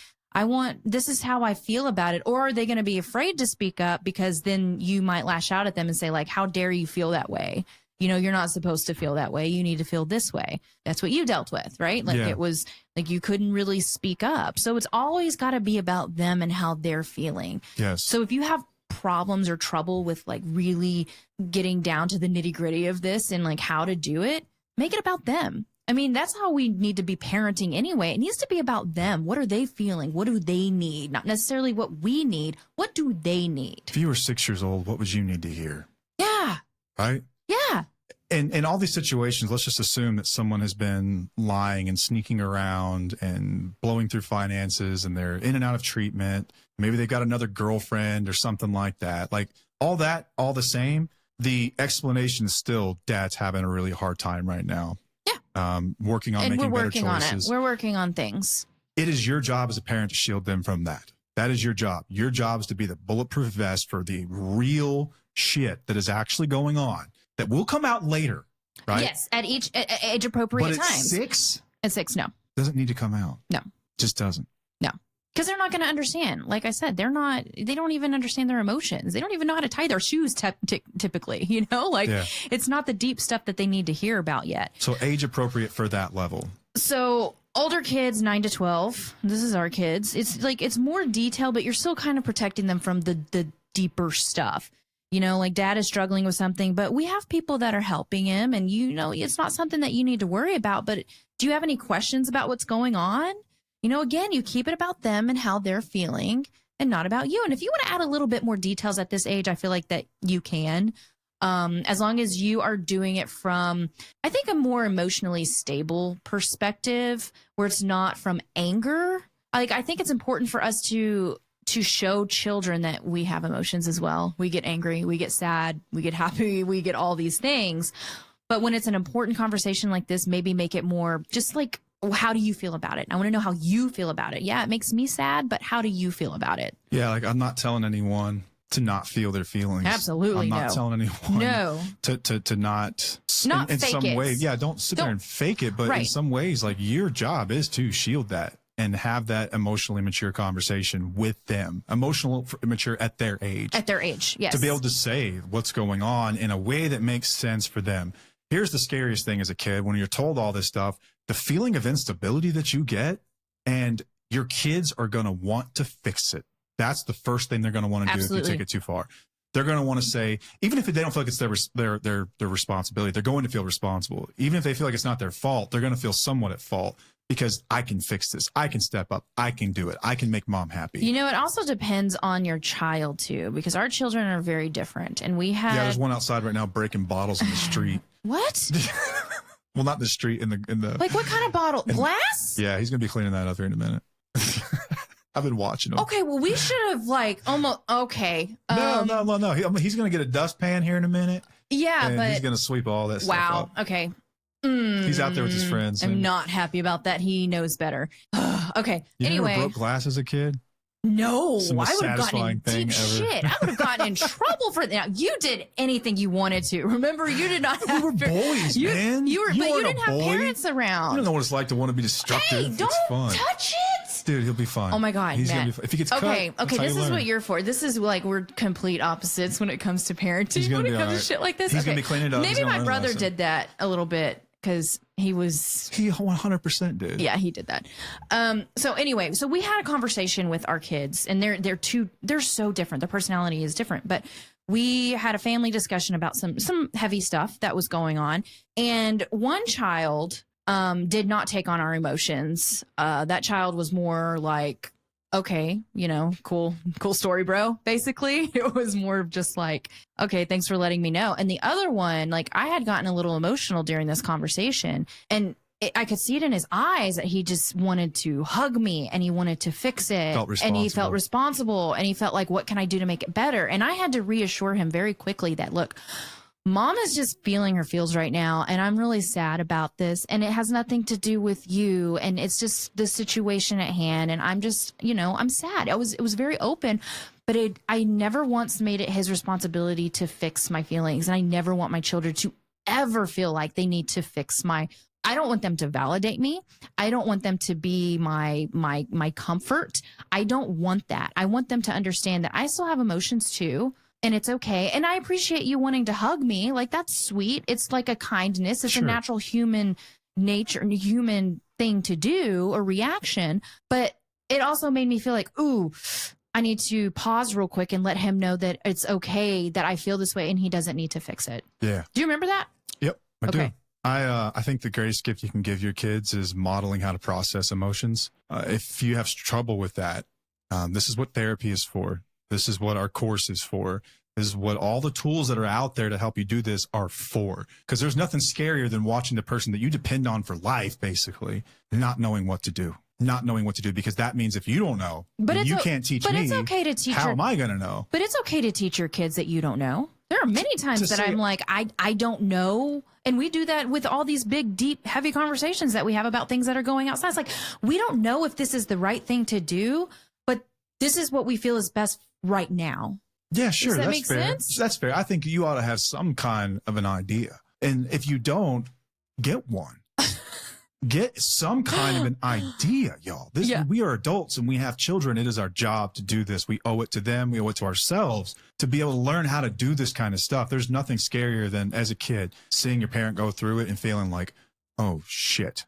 this is how I feel about it? Or are they going to be afraid to speak up because then you might lash out at them and say, like, how dare you feel that way? You're not supposed to feel that way. You need to feel this way. That's what you dealt with, right? Like It was like you couldn't really speak up. So it's always got to be about them and how they're feeling. Yes. So if you have problems or trouble with like really getting down to the nitty gritty of this and like how to do it, make it about them. I mean, that's how we need to be parenting anyway. It needs to be about them. What are they feeling? What do they need? Not necessarily what we need. What do they need? If you were 6 years old, what would you need to hear? Yeah. Right? Yeah. In all these situations, let's just assume that someone has been lying and sneaking around and blowing through finances and they're in and out of treatment. Maybe they've got another girlfriend or something like that. Like all the same, the explanation is still dad's having a really hard time right now. Yeah. Working on and making we're better working choices. on it. We're working on things. It is your job as a parent to shield them from that. That is your job. Your job is to be the bulletproof vest for the real shit that is actually going on that will come out later, right? Yes, at each age appropriate But at times. 6, At 6, no. doesn't need to come out. No. Just doesn't. No. Because they're not going to understand. Like I said, they don't even understand their emotions. They don't even know how to tie their shoes typically, It's not the deep stuff that they need to hear about yet. So age appropriate for that level. So older kids, 9 to 12, this is our kids. It's more detailed, but you're still kind of protecting them from the deeper stuff. Like dad is struggling with something, but we have people that are helping him, and it's not something that you need to worry about. But do you have any questions about what's going on? Again, you keep it about them and how they're feeling and not about you. And if you want to add a little bit more details at this age, I feel like that you can, as long as you are doing it from, I think, a more emotionally stable perspective where it's not from anger. Like, I think it's important for us to show children that we have emotions as well. We get angry, we get sad, we get happy, we get all these things. But when it's an important conversation like this, maybe make it more just like, how do you feel about it? I want to know how you feel about it. Yeah, it makes me sad, but how do you feel about it? Yeah, like I'm not telling anyone to not feel their feelings. Absolutely, I'm not telling anyone to not in fake some it. way. Yeah, don't sit there and fake it. But in some ways, like your job is to shield that and have that emotionally mature conversation with them, emotional mature at their age. At their age, yes. To be able to say what's going on in a way that makes sense for them. Here's the scariest thing as a kid, when you're told all this stuff, the feeling of instability that you get, and your kids are going to want to fix it. That's the first thing they're going to want to do if you take it too far. They're going to want to say, even if they don't feel like it's their responsibility, they're going to feel responsible. Even if they feel like it's not their fault, they're going to feel somewhat at fault. Because I can fix this. I can step up. I can do it. I can make mom happy. It also depends on your child too, because our children are very different. And we have there's one outside right now breaking bottles in the street. What? Well, not the street, in the like what kind of bottle? Glass? Yeah, he's gonna be cleaning that up here in a minute. I've been watching him. Okay, well, we should have almost. Okay. No. He's gonna get a dustpan here in a minute. Yeah, and but he's gonna sweep all that stuff up. Wow. Okay. He's out there with his friends. I'm not happy about that. He knows better. Okay. You anyway. never broke glass as a kid? No, I would have gotten in deep shit. I would have gotten in trouble for that. Now, you did anything you wanted to. Remember, you did not have. We were boys, man. But you didn't have boy. parents around. You don't know what it's like to want to be destructive. Hey, don't it's fun. touch it. Dude, he'll be fine. Oh my God, he's Matt. gonna be fine. If he gets cut, okay, this is learn. what you're for. This is like we're complete opposites when it comes to parenting. When it comes to shit like this, he's gonna be cleaning it up. Maybe my brother did that a little bit. Because he 100% did. Yeah, he did that. So anyway, we had a conversation with our kids, and they're so different. Their personality is different, but we had a family discussion about some heavy stuff that was going on. And one child did not take on our emotions. That child was more like, okay, cool story, bro. Basically, it was more of just like, okay, thanks for letting me know. And the other one, like, I had gotten a little emotional during this conversation, and I could see it in his eyes that he just wanted to hug me and he wanted to fix it. And he felt responsible, and he felt like, what can I do to make it better? And I had to reassure him very quickly that, look, Mom is just feeling her feels right now, and I'm really sad about this, and it has nothing to do with you, and it's just the situation at hand, and I'm just, I'm sad. It was very open, but I never once made it his responsibility to fix my feelings, and I never want my children to ever feel like they need to fix I don't want them to validate me. I don't want them to be my comfort. I don't want that. I want them to understand that I still have emotions too. And it's okay. And I appreciate you wanting to hug me. Like, that's sweet. It's like a kindness. It's a natural human nature and human thing to do, a reaction. But it also made me feel like, ooh, I need to pause real quick and let him know that it's okay that I feel this way and he doesn't need to fix it. Yeah. Do you remember that? Yep, I do. I think the greatest gift you can give your kids is modeling how to process emotions. If you have trouble with that, this is what therapy is for. This is what our course is for. This is what all the tools that are out there to help you do this are for. Because there's nothing scarier than watching the person that you depend on for life, basically, not knowing what to do. Not knowing what to do, because that means if you don't know, you can't teach me. But it's okay to teach. How am I going to know? But it's okay to teach your kids that you don't know. There are many times that I'm like, I don't know. And we do that with all these big, deep, heavy conversations that we have about things that are going outside. It's like, we don't know if this is the right thing to do, but this is what we feel is best right now. Yeah, sure. Does that that's make fair. sense? That's fair. I think you ought to have some kind of an idea. And if you don't, get one. Get some kind of an idea, y'all. We are adults and we have children. It is our job to do this. We owe it to them. We owe it to ourselves to be able to learn how to do this kind of stuff. There's nothing scarier than, as a kid, seeing your parent go through it and feeling like, oh, shit.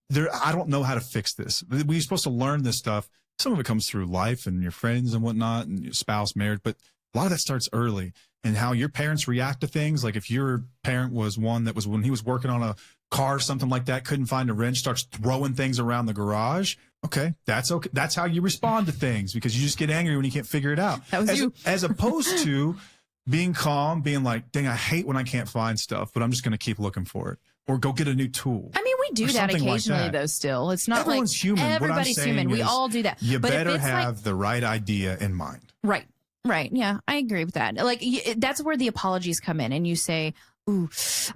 I don't know how to fix this. We're supposed to learn this stuff. Some of it comes through life and your friends and whatnot and your spouse, married, but a lot of that starts early. And how your parents react to things. Like if your parent was one that was, when he was working on a car or something like that, couldn't find a wrench, starts throwing things around the garage. Okay. That's okay. That's how you respond to things, because you just get angry when you can't figure it out. That was you. As opposed to being calm, being like, dang, I hate when I can't find stuff, but I'm just going to keep looking for it, or go get a new tool. I mean, we do that occasionally, like that. Though. Still, it's not everyone's like human. Everybody's human. We all do that. You better have the right idea in mind. Right. Right. Yeah, I agree with that. Like, that's where the apologies come in, and you say, ooh,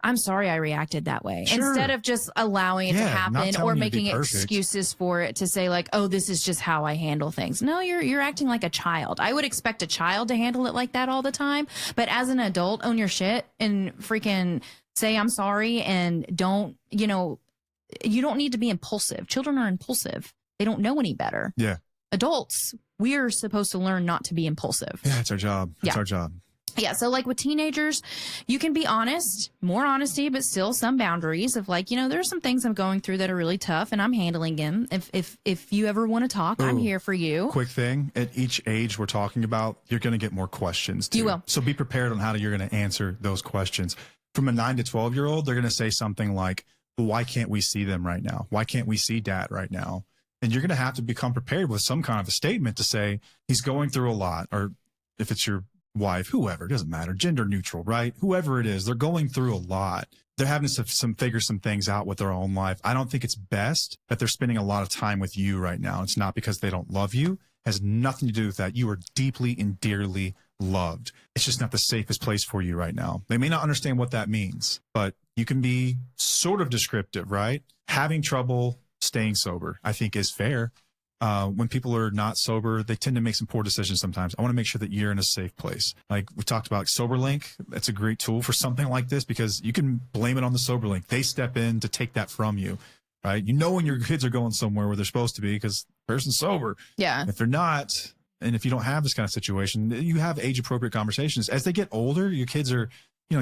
I'm sorry I reacted that way. Sure. Instead of just allowing it to happen or making excuses for it, to say like, oh, this is just how I handle things. No, you're acting like a child. I would expect a child to handle it like that all the time. But as an adult, own your shit and freaking say I'm sorry, and don't, you don't need to be impulsive. Children are impulsive. They don't know any better. Yeah. Adults, we are supposed to learn not to be impulsive. Yeah, it's our job. It's our job. Yeah, so like with teenagers, you can be honest, more honesty, but still some boundaries of like, there's some things I'm going through that are really tough, and I'm handling them. If you ever want to talk, I'm here for you. Quick thing, at each age we're talking about, you're going to get more questions too. You will. So be prepared on how you're going to answer those questions. From a 9 to 12-year-old, they're going to say something like, well, why can't we see them right now? Why can't we see dad right now? And you're going to have to become prepared with some kind of a statement to say he's going through a lot, or if it's your wife, whoever, it doesn't matter, gender neutral, right? Whoever it is, they're going through a lot. They're having to figure some things out with their own life. I don't think it's best that they're spending a lot of time with you right now. It's not because they don't love you. It has nothing to do with that. You are deeply and dearly loved. It's just not the safest place for you right now. They may not understand what that means, but you can be sort of descriptive, right? Having trouble staying sober, I think, is fair. When people are not sober, they tend to make some poor decisions sometimes. I want to make sure that you're in a safe place. Like we talked about Soberlink, that's a great tool for something like this, because you can blame it on the Soberlink. They step in to take that from you, right? When your kids are going somewhere where they're supposed to be because the person's sober. Yeah. If they're not, and if you don't have this kind of situation, you have age-appropriate conversations. As they get older, your kids are,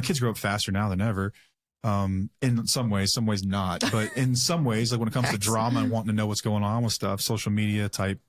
kids grow up faster now than ever. In some ways not, but in some ways, like when it comes to drama and wanting to know what's going on with stuff, social media type,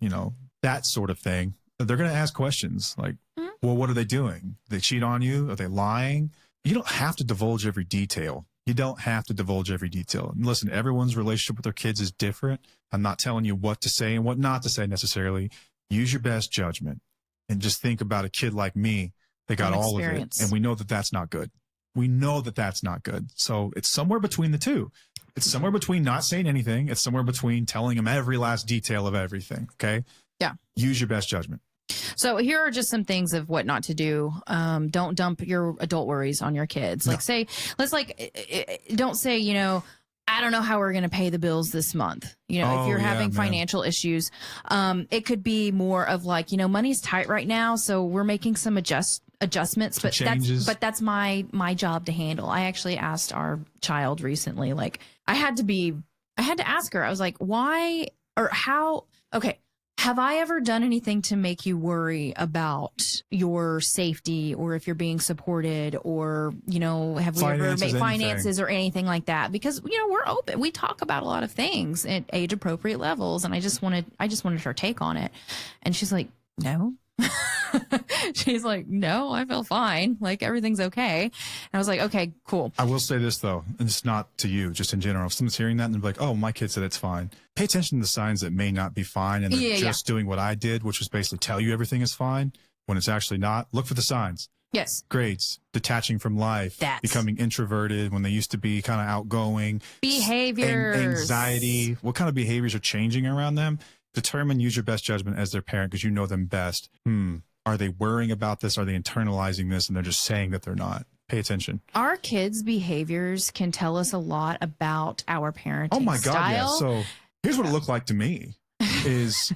that sort of thing, they're going to ask questions like, Well, what are they doing? They cheat on you? Are they lying? You don't have to divulge every detail. You don't have to divulge every detail. And listen, everyone's relationship with their kids is different. I'm not telling you what to say and what not to say necessarily. Use your best judgment and just think about a kid like me that got all of it. And we know that that's not good. We know that that's not good. So it's somewhere between the two. It's somewhere between not saying anything. It's somewhere between telling them every last detail of everything. Okay. Yeah. Use your best judgment. So here are just some things of what not to do. Don't dump your adult worries on your kids. Like don't say, you know, I don't know how we're going to pay the bills this month. You know, if you're having financial issues, it could be more of like, you know, money's tight right now. So we're making some adjustments, but that's my job to handle. I actually asked our child recently, like I had to ask her, I was like, why or how, okay. Have I ever done anything to make you worry about your safety or if you're being supported or, you know, have we ever made finances or anything like that? Because, you know, we're open. We talk about a lot of things at age appropriate levels. And I just wanted her take on it. And she's like, no. She's like, no, I feel fine. Like everything's okay. And I was like, okay, cool. I will say this though, and it's not to you, just in general. If someone's hearing that and they're like, oh, my kid said it's fine. Pay attention to the signs that may not be fine. And they're just doing what I did, which was basically tell you everything is fine when it's actually not. Look for the signs. Yes. Grades, detaching from life, becoming introverted when they used to be kind of outgoing. Behaviors. Anxiety. What kind of behaviors are changing around them? Determine, use your best judgment as their parent because you know them best. Are they worrying about this? Are they internalizing this and they're just saying that they're not? Pay attention. Our kids' behaviors can tell us a lot about our parenting Oh my God, style. yeah. So here's what it looked like to me is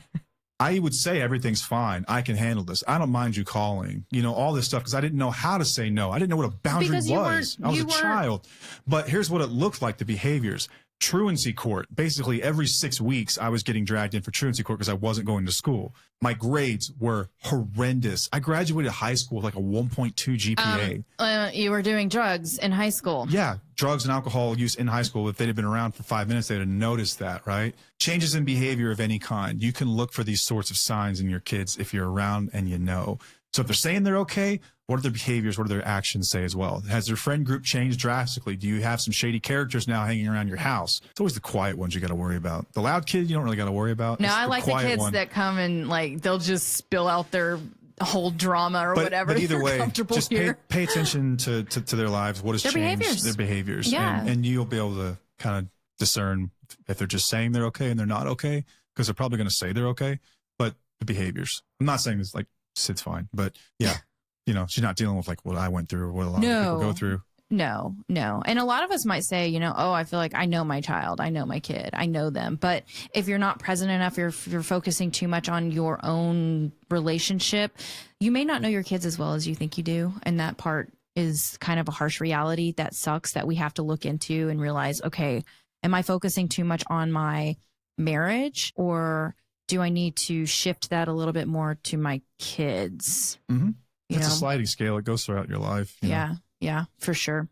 I would say everything's fine. I can handle this. I don't mind you calling, you know, all this stuff because I didn't know how to say no. I didn't know what a boundary was. I was a child. But here's what it looked like, the behaviors. Truancy court. Basically, every 6 weeks, I was getting dragged in for truancy court because I wasn't going to school. My grades were horrendous. I graduated high school with like a 1.2 GPA. You were doing drugs in high school. Yeah, drugs and alcohol use in high school. If they'd have been around for 5 minutes, they'd have noticed that, right? Changes in behavior of any kind. You can look for these sorts of signs in your kids if you're around and you know. So if they're saying they're okay, what are their behaviors? What do their actions say as well? Has their friend group changed drastically? Do you have some shady characters now hanging around your house? It's always the quiet ones you got to worry about. The loud kid, you don't really got to worry about. No, I like the kids that come and like, they'll just spill out their whole drama or whatever. But either way, just pay attention to their lives. What has changed? Their behaviors. Yeah. And you'll be able to kind of discern if they're just saying they're okay and they're not okay, because they're probably going to say they're okay, but the behaviors. I'm not saying this like Sid's fine, but yeah. You know, she's not dealing with like what I went through or what a lot of people go through. No. And a lot of us might say, you know, oh, I feel like I know my child. I know my kid. I know them. But if you're not present enough, if you're focusing too much on your own relationship, you may not know your kids as well as you think you do. And that part is kind of a harsh reality that sucks that we have to look into and realize, okay, am I focusing too much on my marriage or do I need to shift that a little bit more to my kids? Mm-hmm. It's a sliding scale. It goes throughout your life. Yeah, for sure.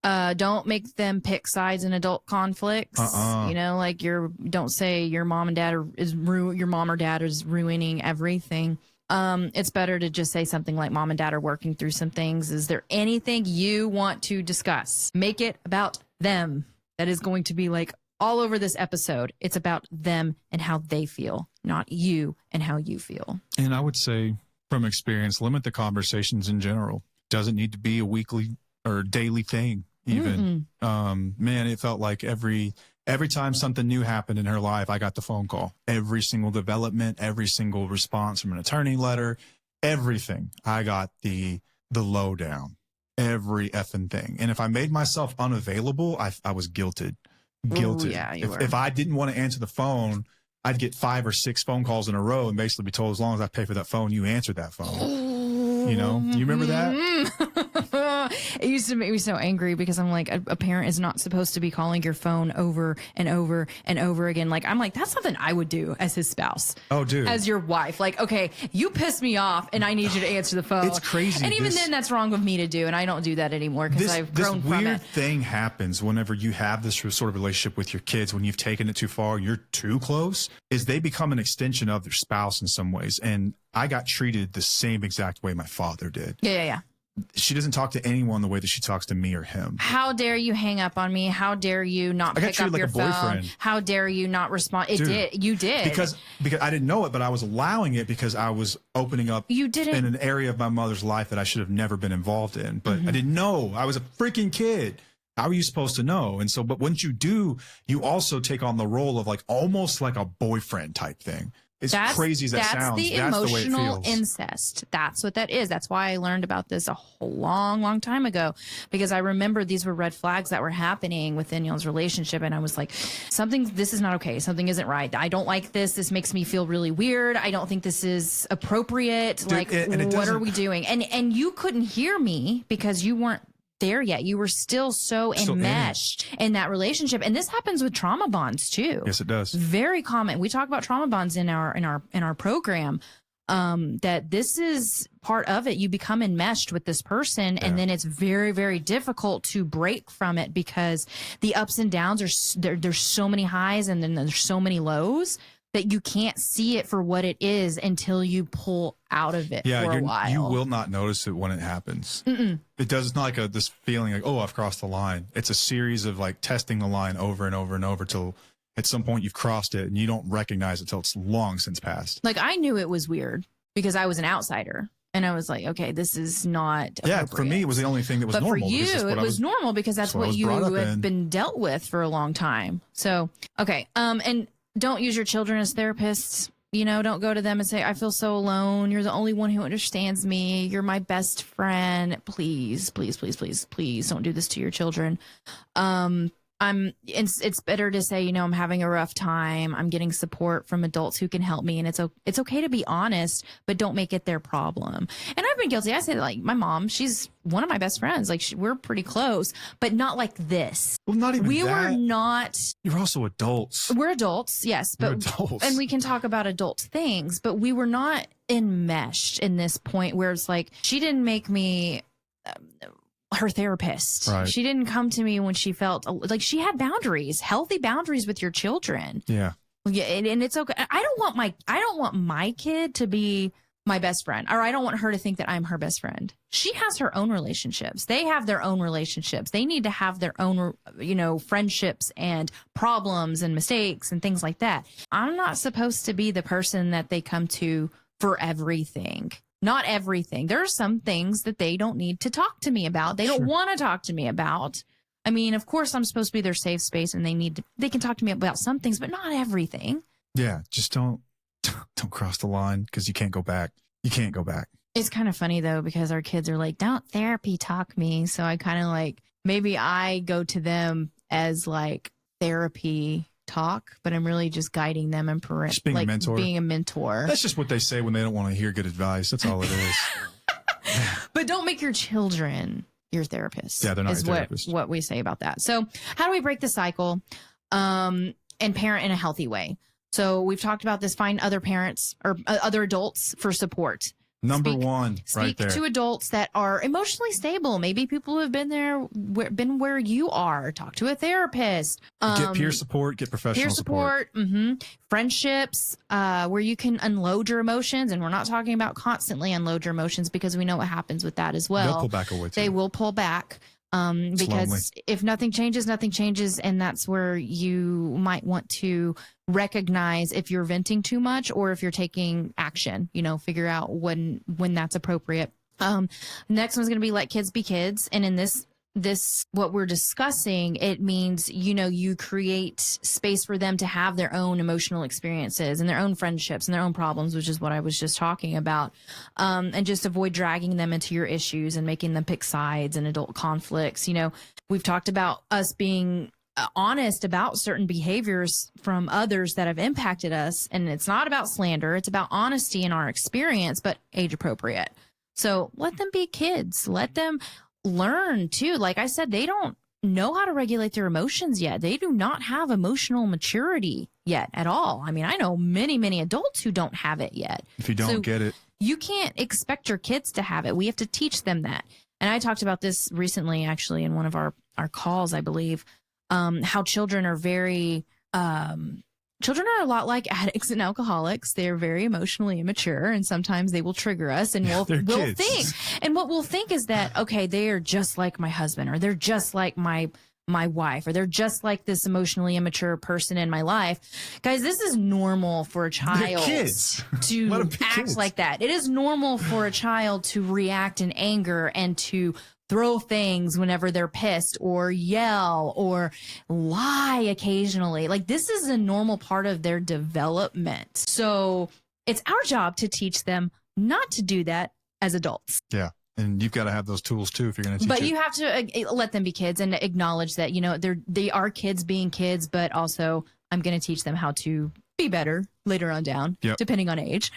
Don't make them pick sides in adult conflicts. You know, like don't say your mom or dad is ruining everything. It's better to just say something like mom and dad are working through some things. Is there anything you want to discuss? Make it about them. That is going to be like all over this episode. It's about them and how they feel, not you and how you feel. And I would say, from experience, limit the conversations in general. Doesn't need to be a weekly or daily thing even. Man, it felt like every time something new happened in her life, I got the phone call. Every single development, every single response from an attorney letter, everything. I got the lowdown, every effing thing. And if I made myself unavailable, I was guilted. Ooh, yeah, if I didn't want to answer the phone, I'd get 5 or 6 phone calls in a row and basically be told, as long as I pay for that phone, you answer that phone. You know, do you remember that? It used to make me so angry because I'm like, a parent is not supposed to be calling your phone over and over and over again. Like, I'm like, that's something I would do as his spouse. Oh, dude. As your wife. Like, okay, you pissed me off and I need you to answer the phone. It's crazy. And even then, that's wrong of me to do. And I don't do that anymore because I've grown from it. This weird thing happens whenever you have this sort of relationship with your kids, when you've taken it too far, you're too close, is they become an extension of their spouse in some ways. And I got treated the same exact way my father did. Yeah. She doesn't talk to anyone the way that she talks to me or him. How dare you hang up on me? How dare you not pick up like your a phone? boyfriend. How dare you not respond? You did. Because I didn't know it, but I was allowing it because I was opening up in an area of my mother's life that I should have never been involved in. But I didn't know. I was a freaking kid. How are you supposed to know? And so, but once you do, you also take on the role of like almost like a boyfriend type thing. That's crazy as that sounds. That's the emotional way it feels. incest. That's what that is. That's why I learned about this a whole long time ago, because I remember these were red flags that were happening within y'all's relationship. And I was like, this is not okay. Something isn't right. I don't like this. This makes me feel really weird. I don't think this is appropriate. Dude, like, what are we doing? And you couldn't hear me because you weren't there yet. You were still enmeshed in that relationship. And this happens with trauma bonds too. Yes, it does. Very common. We talk about trauma bonds in our program. That this is part of it. You become enmeshed with this person, and then it's very, very difficult to break from it because the ups and downs there's so many highs and then there's so many lows that you can't see it for what it is until you pull out of it for a while. You will not notice it when it happens. It does. It's not like this feeling like, oh, I've crossed the line. It's a series of like testing the line over and over and over till at some point you've crossed it and you don't recognize it till it's long since passed. Like I knew it was weird because I was an outsider. And I was like, okay, this is not appropriate. Yeah, for me, it was the only thing that was normal. But for you, it was normal because that's what you have been dealt with for a long time. So, okay. And don't use your children as therapists. You know, don't go to them and say, I feel so alone. You're the only one who understands me. You're my best friend. Please, please, please, please, please don't do this to your children. It's better to say, you know, I'm having a rough time. I'm getting support from adults who can help me. And it's okay to be honest, but don't make it their problem. And I've been guilty. I say that, like, my mom, she's one of my best friends. Like, we're pretty close, but not like this. Well, not even we that. were not. You're also adults. We're adults, yes. But adults. And we can talk about adult things, but we were not enmeshed in this point where it's like, she didn't make me her therapist. Right. She didn't come to me when she felt like she had boundaries, healthy boundaries with your children. Yeah. Yeah. And it's okay. I don't want my kid to be my best friend, or I don't want her to think that I'm her best friend. She has her own relationships. They have their own relationships. They need to have their own, you know, friendships and problems and mistakes and things like that. I'm not supposed to be the person that they come to for everything. Not everything. There are some things that they don't need to talk to me about. They don't want to talk to me about. I mean, of course, I'm supposed to be their safe space, and they can talk to me about some things, but not everything. Yeah, just don't cross the line because you can't go back. You can't go back. It's kind of funny though, because our kids are like, "Don't therapy talk me." So I kind of like, maybe I go to them as like therapy talk, but I'm really just guiding them and just being a mentor. Being a mentor. That's just what they say when they don't want to hear good advice. That's all it is. But don't make your children your therapist. Yeah, they're not your therapist. What we say about that. So how do we break the cycle and parent in a healthy way? So we've talked about this. Find other parents or other adults for support. Number one, right there. Speak to adults that are emotionally stable. Maybe people who have been where you are. Talk to a therapist. Get peer support. Get professional support. Friendships where you can unload your emotions. And we're not talking about constantly unload your emotions, because we know what happens with that as well. They'll pull back away too. They will pull back. Because if nothing changes, nothing changes. And that's where you might want to recognize if you're venting too much or if you're taking action, you know, figure out when that's appropriate. Next one's going to be let kids be kids. And in this, what we're discussing, it means, you know, you create space for them to have their own emotional experiences and their own friendships and their own problems, which is what I was just talking about. And just avoid dragging them into your issues and making them pick sides in adult conflicts. You know, we've talked about us being honest about certain behaviors from others that have impacted us. And it's not about slander. It's about honesty in our experience, but age appropriate. So let them be kids. Let them learn too. Like I said, they don't know how to regulate their emotions yet. They do not have emotional maturity yet at all. I mean, I know many adults who don't have it yet. If you don't get it, you can't expect your kids to have it. We have to teach them that. And I talked about this recently, actually, in one of our calls, I believe, how children are very children are a lot like addicts and alcoholics. They're very emotionally immature, and sometimes they will trigger us, and we'll think. And what we'll think is that, okay, they are just like my husband, or they're just like my wife, or they're just like this emotionally immature person in my life. Guys, this is normal for a child to act like that. It is normal for a child to react in anger and to throw things whenever they're pissed, or yell, or lie occasionally. Like, this is a normal part of their development. So it's our job to teach them not to do that as adults. Yeah. And you've got to have those tools too if you're going to teach But you have to let them be kids and acknowledge that, they are kids being kids, but also I'm going to teach them how to be better later on down, depending on age.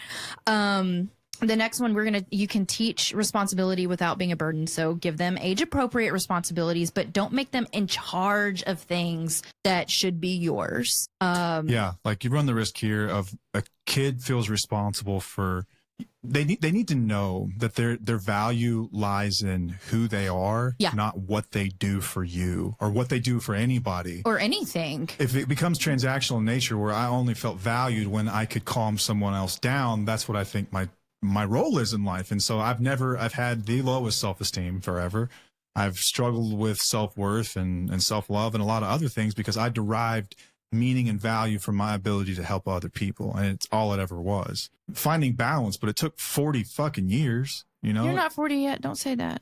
The next one, you can teach responsibility without being a burden. So give them age appropriate responsibilities, but don't make them in charge of things that should be yours. Like you run the risk here of a kid feels responsible for, they need to know that their value lies in who they are, not what they do for you or what they do for anybody or anything. If it becomes transactional in nature, where I only felt valued when I could calm someone else down, that's what I think my role is in life. And so I've had the lowest self-esteem forever. I've struggled with self-worth and self-love and a lot of other things because I derived meaning and value from my ability to help other people. And it's all it ever was. Finding balance, but it took 40 fucking years, You're not 40 yet. Don't say that.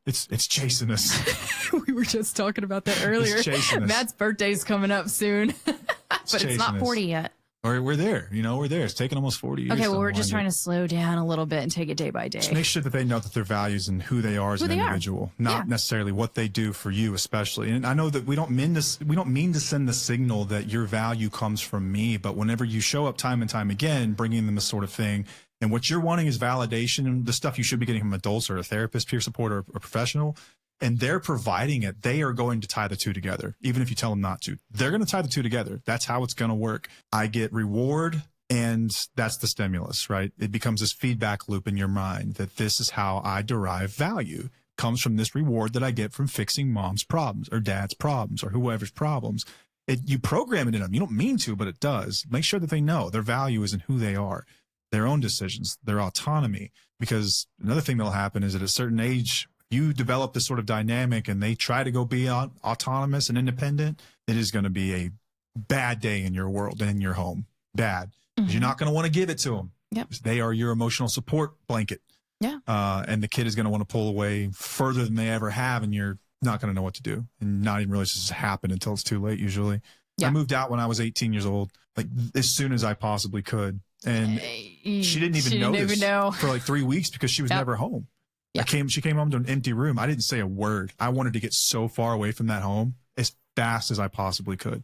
It's chasing us. We were just talking about that earlier. It's chasing us. Matt's birthday's coming up soon. But it's not 40 yet. Or we're there, we're there. It's taken almost 40 years. Okay, well, we're just trying to slow down a little bit and take it day by day. Just make sure that they know that their values and who they are as an individual, not necessarily what they do for you, especially. And I know that we don't mean to send the signal that your value comes from me, but whenever you show up time and time again, bringing them this sort of thing, and what you're wanting is validation and the stuff you should be getting from adults or a therapist, peer support, or a professional, and they're providing it, they are going to tie the two together, even if you tell them not to. They're going to tie the two together. That's how it's going to work. I get reward, and that's the stimulus, right? It becomes this feedback loop in your mind that this is how I derive value. Comes from this reward that I get from fixing mom's problems or dad's problems or whoever's problems. You program it in them. You don't mean to, but it does. Make sure that they know their value is in who they are, their own decisions, their autonomy. Because another thing that'll happen is at a certain age, you develop this sort of dynamic and they try to go be autonomous and independent, it is going to be a bad day in your world and in your home. Bad. You're not going to want to give it to them. Yep. They are your emotional support blanket. Yeah. And the kid is going to want to pull away further than they ever have, and you're not going to know what to do and not even realize this has happened until it's too late usually. Yeah. I moved out when I was 18 years old, like as soon as I possibly could. And she didn't even know for like 3 weeks because she was never home. Yeah. She came home to an empty room. I didn't say a word. I wanted to get so far away from that home as fast as I possibly could.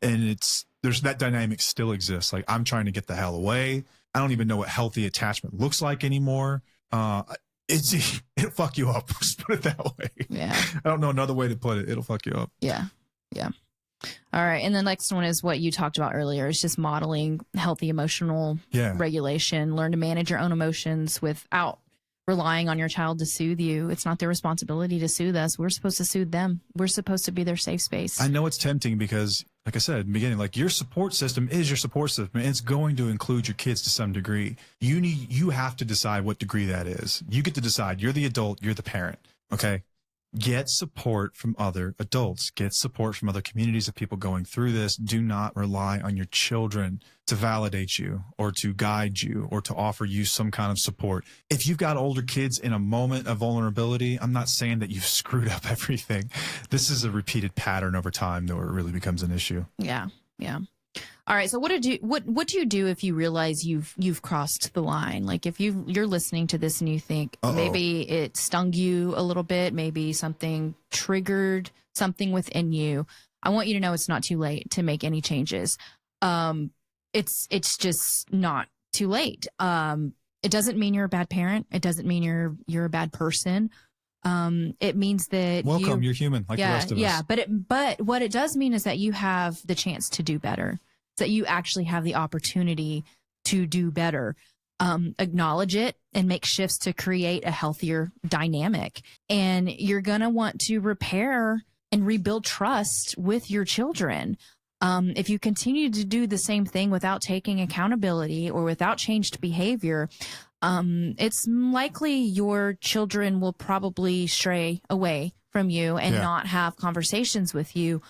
And there's that dynamic still exists. Like, I'm trying to get the hell away. I don't even know what healthy attachment looks like anymore. It'll fuck you up. Just put it that way. Yeah. I don't know another way to put it. It'll fuck you up. Yeah. Yeah. All right. And the next one is what you talked about earlier. It's just modeling healthy emotional regulation. Learn to manage your own emotions without relying on your child to soothe you. It's not their responsibility to soothe us. We're supposed to soothe them. We're supposed to be their safe space. I know it's tempting because, like I said in the beginning, like, your support system is your support system, and it's going to include your kids to some degree. You have to decide what degree that is. You get to decide. You're the adult. You're the parent. Okay. Get support from other adults. Get support from other communities of people going through this. Do not rely on your children to validate you or to guide you or to offer you some kind of support. If you've got older kids in a moment of vulnerability, I'm not saying that you've screwed up everything. This is a repeated pattern over time where it really becomes an issue. Yeah. Yeah. All right. So what do you do if you realize you've crossed the line? Like, if you're listening to this and you think maybe it stung you a little bit, maybe something triggered something within you. I want you to know it's not too late to make any changes. It's just not too late. It doesn't mean you're a bad parent. It doesn't mean you're a bad person. It means that you're human like the rest of us. Yeah. But what it does mean is that you have the chance to do better. That you actually have the opportunity to do better. Acknowledge it and make shifts to create a healthier dynamic. And you're going to want to repair and rebuild trust with your children. If you continue to do the same thing without taking accountability or without changed behavior, it's likely your children will probably stray away from you and not have conversations with you.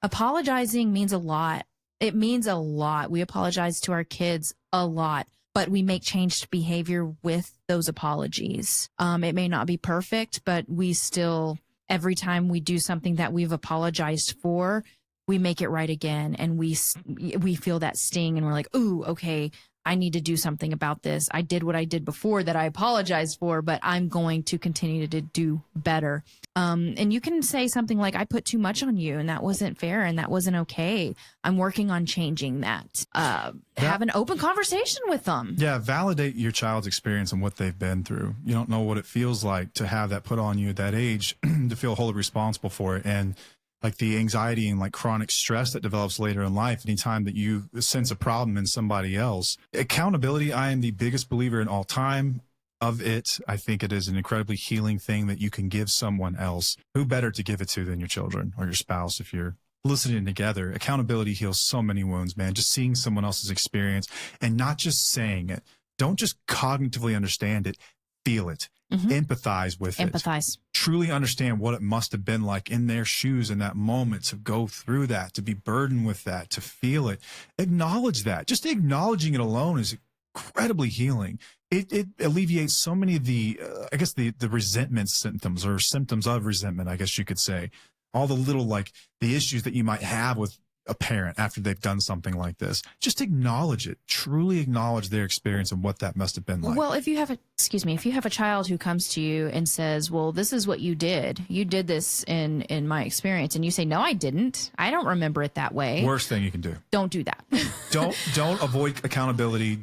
Apologizing means a lot. It means a lot. We apologize to our kids a lot, but we make changed behavior with those apologies. It may not be perfect, but we still, every time we do something that we've apologized for, we make it right again. And we feel that sting and we're like, ooh, okay, I need to do something about this. I did what I did before that I apologized for, but I'm going to continue to do better. And you can say something like, I put too much on you and that wasn't fair and that wasn't okay. I'm working on changing that. Have an open conversation with them. Yeah, validate your child's experience and what they've been through. You don't know what it feels like to have that put on you at that age, to feel wholly responsible for it. And like the anxiety and like chronic stress that develops later in life, anytime that you sense a problem in somebody else. Accountability, I am the biggest believer in all time of it. I think it is an incredibly healing thing that you can give someone else. Who better to give it to than your children or your spouse if you're listening together? Accountability heals so many wounds, man. Just seeing someone else's experience and not just saying it. Don't just cognitively understand it, feel it. Empathize with it. Truly understand what it must have been like in their shoes in that moment, to go through that, to be burdened with that, to feel it. Acknowledge that. Just acknowledging it alone is incredibly healing. It alleviates so many of the, I guess, the resentment symptoms or symptoms of resentment, I guess you could say. All the little, like, the issues that you might have with a parent after they've done something like this. Just acknowledge it. Truly acknowledge their experience and what that must have been like. Well, if you have a child who comes to you and says, well, this is what you did this in my experience, and you say, no, I didn't, I don't remember it that way. Worst thing you can do. Don't do that. don't avoid accountability.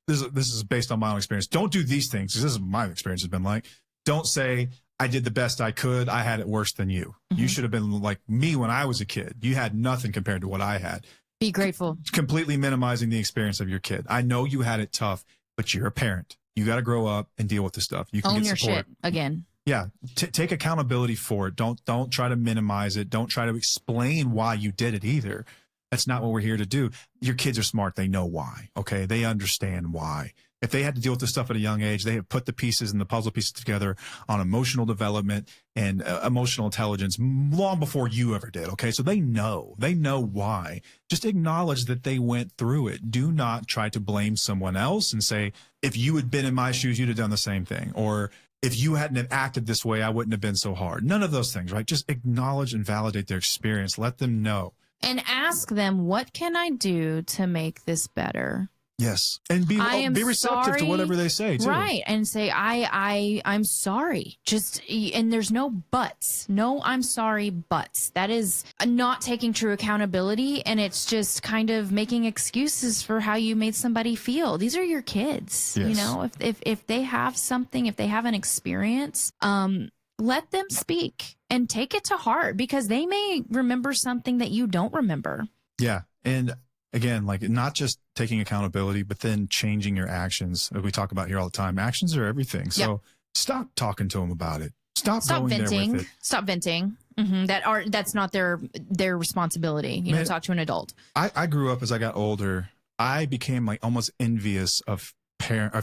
This is based on my own experience. Don't do these things, because this is what my experience has been like. Don't say, I did the best I could. I had it worse than you. You should have been like me when I was a kid. You had nothing compared to what I had. Be grateful. Completely minimizing the experience of your kid. I know you had it tough, but you're a parent. You got to grow up and deal with this stuff. You can own get your support. shit again. Yeah. Take accountability for it. Don't try to minimize it. Don't try to explain why you did it either. That's not what we're here to do. Your kids are smart. They know why. Okay. They understand why. If they had to deal with this stuff at a young age, they have put the pieces and the puzzle pieces together on emotional development and emotional intelligence long before you ever did. Okay. So they know why. Just acknowledge that they went through it. Do not try to blame someone else and say, if you had been in my shoes, you'd have done the same thing. Or if you hadn't have acted this way, I wouldn't have been so hard. None of those things, right? Just acknowledge and validate their experience. Let them know. And ask them, what can I do to make this better? Yes. And be receptive to whatever they say, too. Right. And say, I'm sorry. And there's no buts. No, I'm sorry, buts. That is not taking true accountability. And it's just kind of making excuses for how you made somebody feel. These are your kids. Yes. You know, if they have something, if they have an experience, let them speak and take it to heart, because they may remember something that you don't remember. Yeah. And again, like, not just taking accountability, but then changing your actions. As we talk about here all the time, actions are everything. So stop talking to them about it. Stop going venting. there with it. Stop venting. That's not their responsibility. You know, talk to an adult. I grew up, as I got older, I became like almost envious of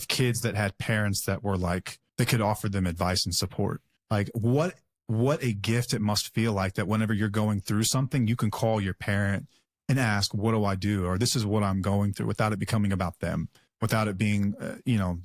kids that had parents that were like, that could offer them advice and support. Like, what a gift it must feel like that whenever you're going through something, you can call your parent and ask, what do I do? Or this is what I'm going through, without it becoming about them, without it being,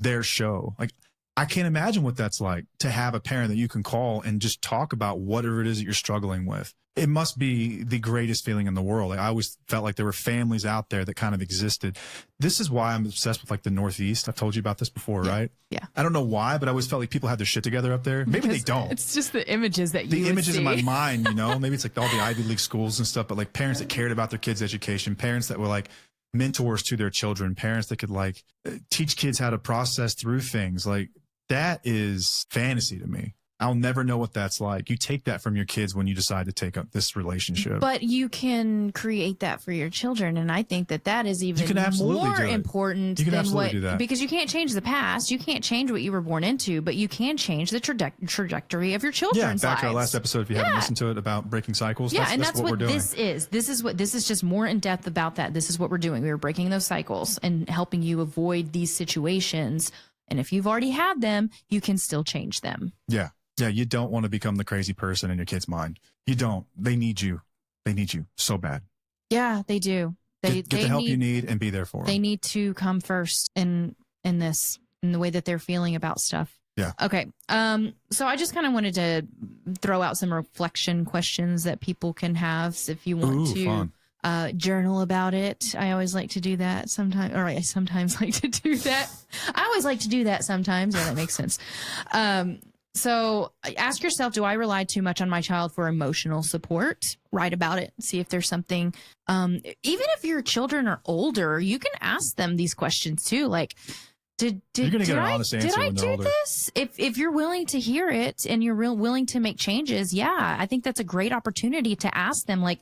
their show. Like, I can't imagine what that's like, to have a parent that you can call and just talk about whatever it is that you're struggling with. It must be the greatest feeling in the world. Like, I always felt like there were families out there that kind of existed. This is why I'm obsessed with like the Northeast. I've told you about this before, right? Yeah. I don't know why, but I always felt like people had their shit together up there. Maybe they don't. It's just the images that the images in my mind, maybe it's like all the Ivy League schools and stuff, but like parents that cared about their kids' education, parents that were like mentors to their children, parents that could like teach kids how to process through things. Like, that is fantasy to me. I'll never know what that's like. You take that from your kids when you decide to take up this relationship. But you can create that for your children. And I think that is even more important than what, because you can't change the past. You can't change what you were born into, but you can change the trajectory of your children's lives. Back to our last episode, if you haven't listened to it, about breaking cycles. Yeah, that's what we're doing. This is. This is just more in depth about that. This is what we're doing. We are breaking those cycles and helping you avoid these situations. And if you've already had them, you can still change them. Yeah. Yeah, you don't want to become the crazy person in your kid's mind. You don't. They need you. They need you so bad. Yeah, they do. Get the help you need and be there for them. They need to come first in the way that they're feeling about stuff. Yeah. Okay. So I just kind of wanted to throw out some reflection questions that people can have if you want journal about it. I always like to do that sometimes, or I sometimes like to do that. I always like to do that sometimes. Yeah, that makes sense. So ask yourself, do I rely too much on my child for emotional support? Write about it. See if there's something, even if your children are older, you can ask them these questions too. Like, did I do this? If you're willing to hear it and you're willing to make changes, yeah, I think that's a great opportunity to ask them, like,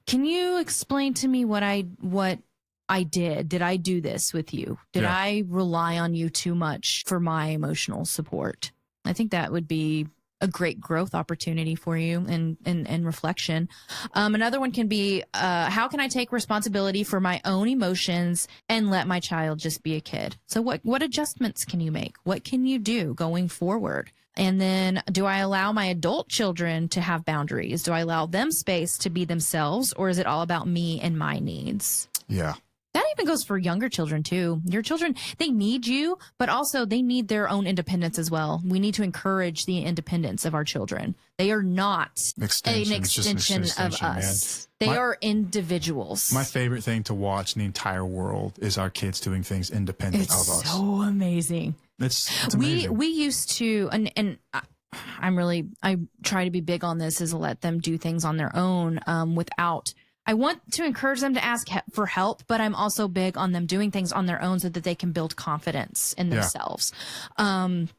can you explain to me what I did? Did I do this with you? Did I rely on you too much for my emotional support? I think that would be a great growth opportunity for you and reflection. Another one can be, how can I take responsibility for my own emotions and let my child just be a kid? So what adjustments can you make? What can you do going forward? And then, do I allow my adult children to have boundaries? Do I allow them space to be themselves, or is it all about me and my needs? Yeah. That even goes for younger children too. Your children, they need you, but also they need their own independence as well. We need to encourage the independence of our children. They are not an extension of us. They are individuals. My favorite thing to watch in the entire world is our kids doing things independent of us. It's so amazing. It's amazing. We used to, and I try to be big on this, is let them do things on their own without. I want to encourage them to ask for help, but I'm also big on them doing things on their own so that they can build confidence in themselves. And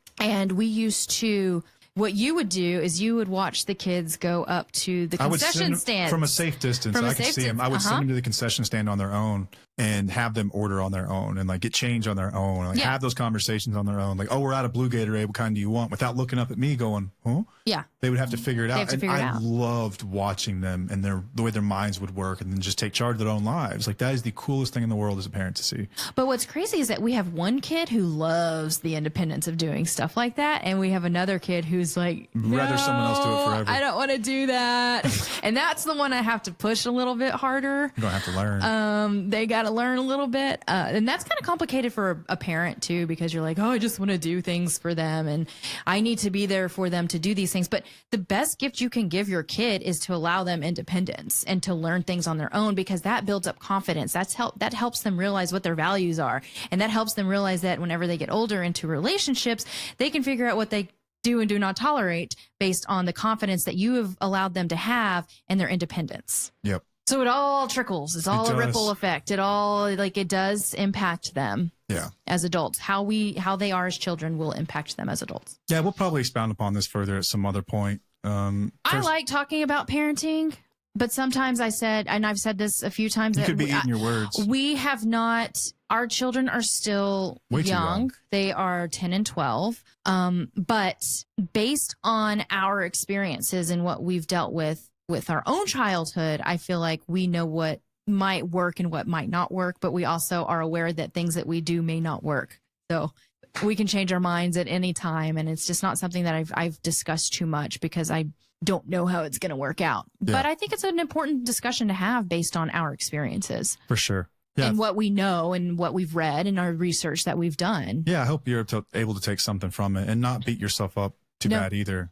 we used to, what you would do is you would watch the kids go up to the concession stand. From a safe distance, I could see them. I would send them to the concession stand on their own and have them order on their own and like get change on their own. Like have those conversations on their own. Like, oh, we're out of blue Gatorade. What kind do you want? Without looking up at me going, huh? Yeah. They would have to figure it out. And I loved watching them and the way their minds would work and then just take charge of their own lives. Like, that is the coolest thing in the world as a parent to see. But what's crazy is that we have one kid who loves the independence of doing stuff like that. And we have another kid who's like, rather someone else do it forever. I don't want to do that. And that's the one I have to push a little bit harder. You don't have to learn. They got to learn a little bit. And that's kind of complicated for a parent too, because you're like, oh, I just want to do things for them. And I need to be there for them to do these things. But the best gift you can give your kid is to allow them independence and to learn things on their own, because that builds up confidence. That helps them realize what their values are. And that helps them realize that whenever they get older into relationships, they can figure out what they do and do not tolerate based on the confidence that you have allowed them to have and their independence. Yep. So it all trickles. It's all a ripple effect. It all, like, it does impact them. Yeah. As adults, how they are as children will impact them as adults. Yeah, we'll probably expound upon this further at some other point. I like talking about parenting, but sometimes I've said this a few times. You could be eating your words. We have not. Our children are still young. They are 10 and 12. But based on our experiences and what we've dealt with our own childhood, I feel like we know what might work and what might not work, but we also are aware that things that we do may not work. So we can change our minds at any time. And it's just not something that I've discussed too much because I don't know how it's going to work out. Yeah. But I think it's an important discussion to have based on our experiences. For sure. Yeah. And what we know and what we've read and our research that we've done. Yeah, I hope you're able to take something from it and not beat yourself up too bad either.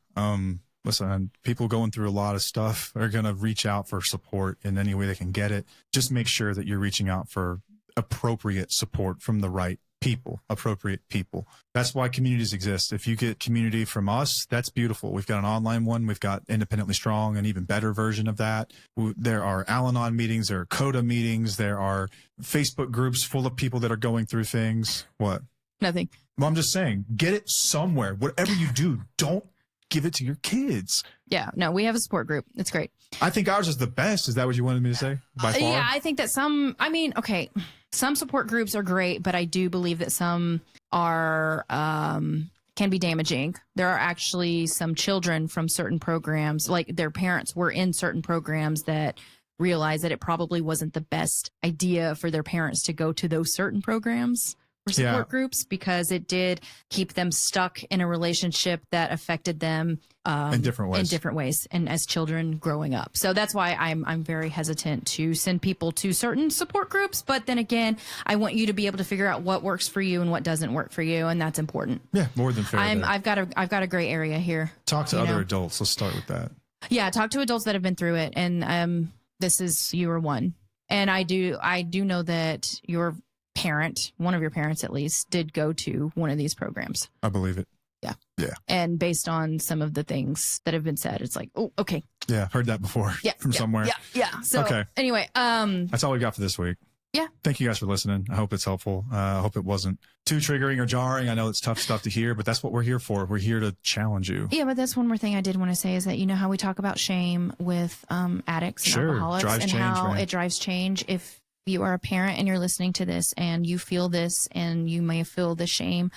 Listen, people going through a lot of stuff are going to reach out for support in any way they can get it. Just make sure that you're reaching out for appropriate support from the right people, appropriate people. That's why communities exist. If you get community from us, that's beautiful. We've got an online one. We've got Independently Strong, an even better version of that. There are Al-Anon meetings. There are CODA meetings. There are Facebook groups full of people that are going through things. What? Nothing. Well, I'm just saying, get it somewhere. Whatever you do, don't give it to your kids. Yeah, no, we have a support group. It's great. I think ours is the best. Is that what you wanted me to say? By far? Yeah, I think that some support groups are great, but I do believe that some are can be damaging. There are actually some children from certain programs, like their parents were in certain programs, that realize that it probably wasn't the best idea for their parents to go to those certain programs or support groups, because it did keep them stuck in a relationship that affected them in different ways and as children growing up. So that's why I'm very hesitant to send people to certain support groups. But then again, I want you to be able to figure out what works for you and what doesn't work for you, and that's important. Yeah, more than fair. I've got a gray area here. Talk to other adults. Let's start with that. Yeah, talk to adults that have been through it, and this is you are one. And I do know that your parent, one of your parents at least, did go to one of these programs. I believe it. Yeah. Yeah. And based on some of the things that have been said, it's like, oh, okay. Yeah, heard that before from somewhere. Yeah. So anyway, that's all we got for this week. Yeah. Thank you guys for listening. I hope it's helpful. I hope it wasn't too triggering or jarring. I know it's tough stuff to hear, but that's what we're here for. We're here to challenge you. Yeah, but that's one more thing I did want to say is that, you know how we talk about shame with addicts and alcoholics and how it drives change. If you are a parent and you're listening to this and you feel this and you may feel the shame,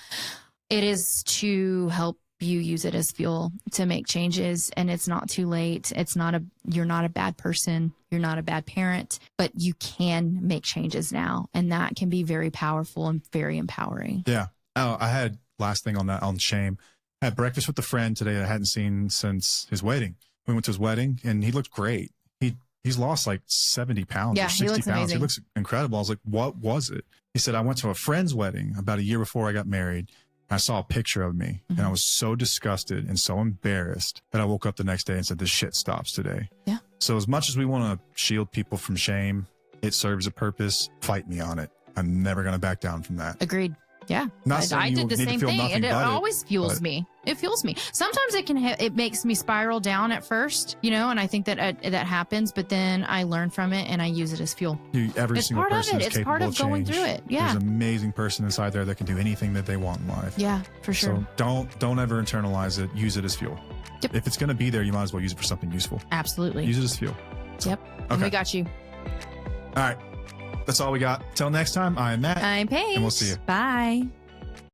it is to help you use it as fuel to make changes, and it's not too late. You're not a bad person. You're not a bad parent, but you can make changes now, and that can be very powerful and very empowering. Yeah. Oh, I had last thing on that, on shame. I had breakfast with a friend today that I hadn't seen since his wedding. We went to his wedding and he looked great. He's lost like 70 pounds or 60 pounds. Amazing. He looks incredible. I was like, what was it? He said, I went to a friend's wedding about a year before I got married. I saw a picture of me and I was so disgusted and so embarrassed that I woke up the next day and said, this shit stops today. Yeah. So as much as we want to shield people from shame, it serves a purpose. Fight me on it. I'm never going to back down from that. Agreed. Yeah. I did the same thing, and it always fuels me. It fuels me. Sometimes it makes me spiral down at first, and I think that that happens, but then I learn from it and I use it as fuel. Every single person is capable of change. It's part of going through it. Yeah. There's an amazing person inside there that can do anything that they want in life. Yeah, for sure. So don't ever internalize it. Use it as fuel. Yep. If it's going to be there, you might as well use it for something useful. Absolutely. Use it as fuel. Yep. Okay. And we got you. All right. That's all we got. Till next time, I'm Matt. I'm Paige. And we'll see you. Bye.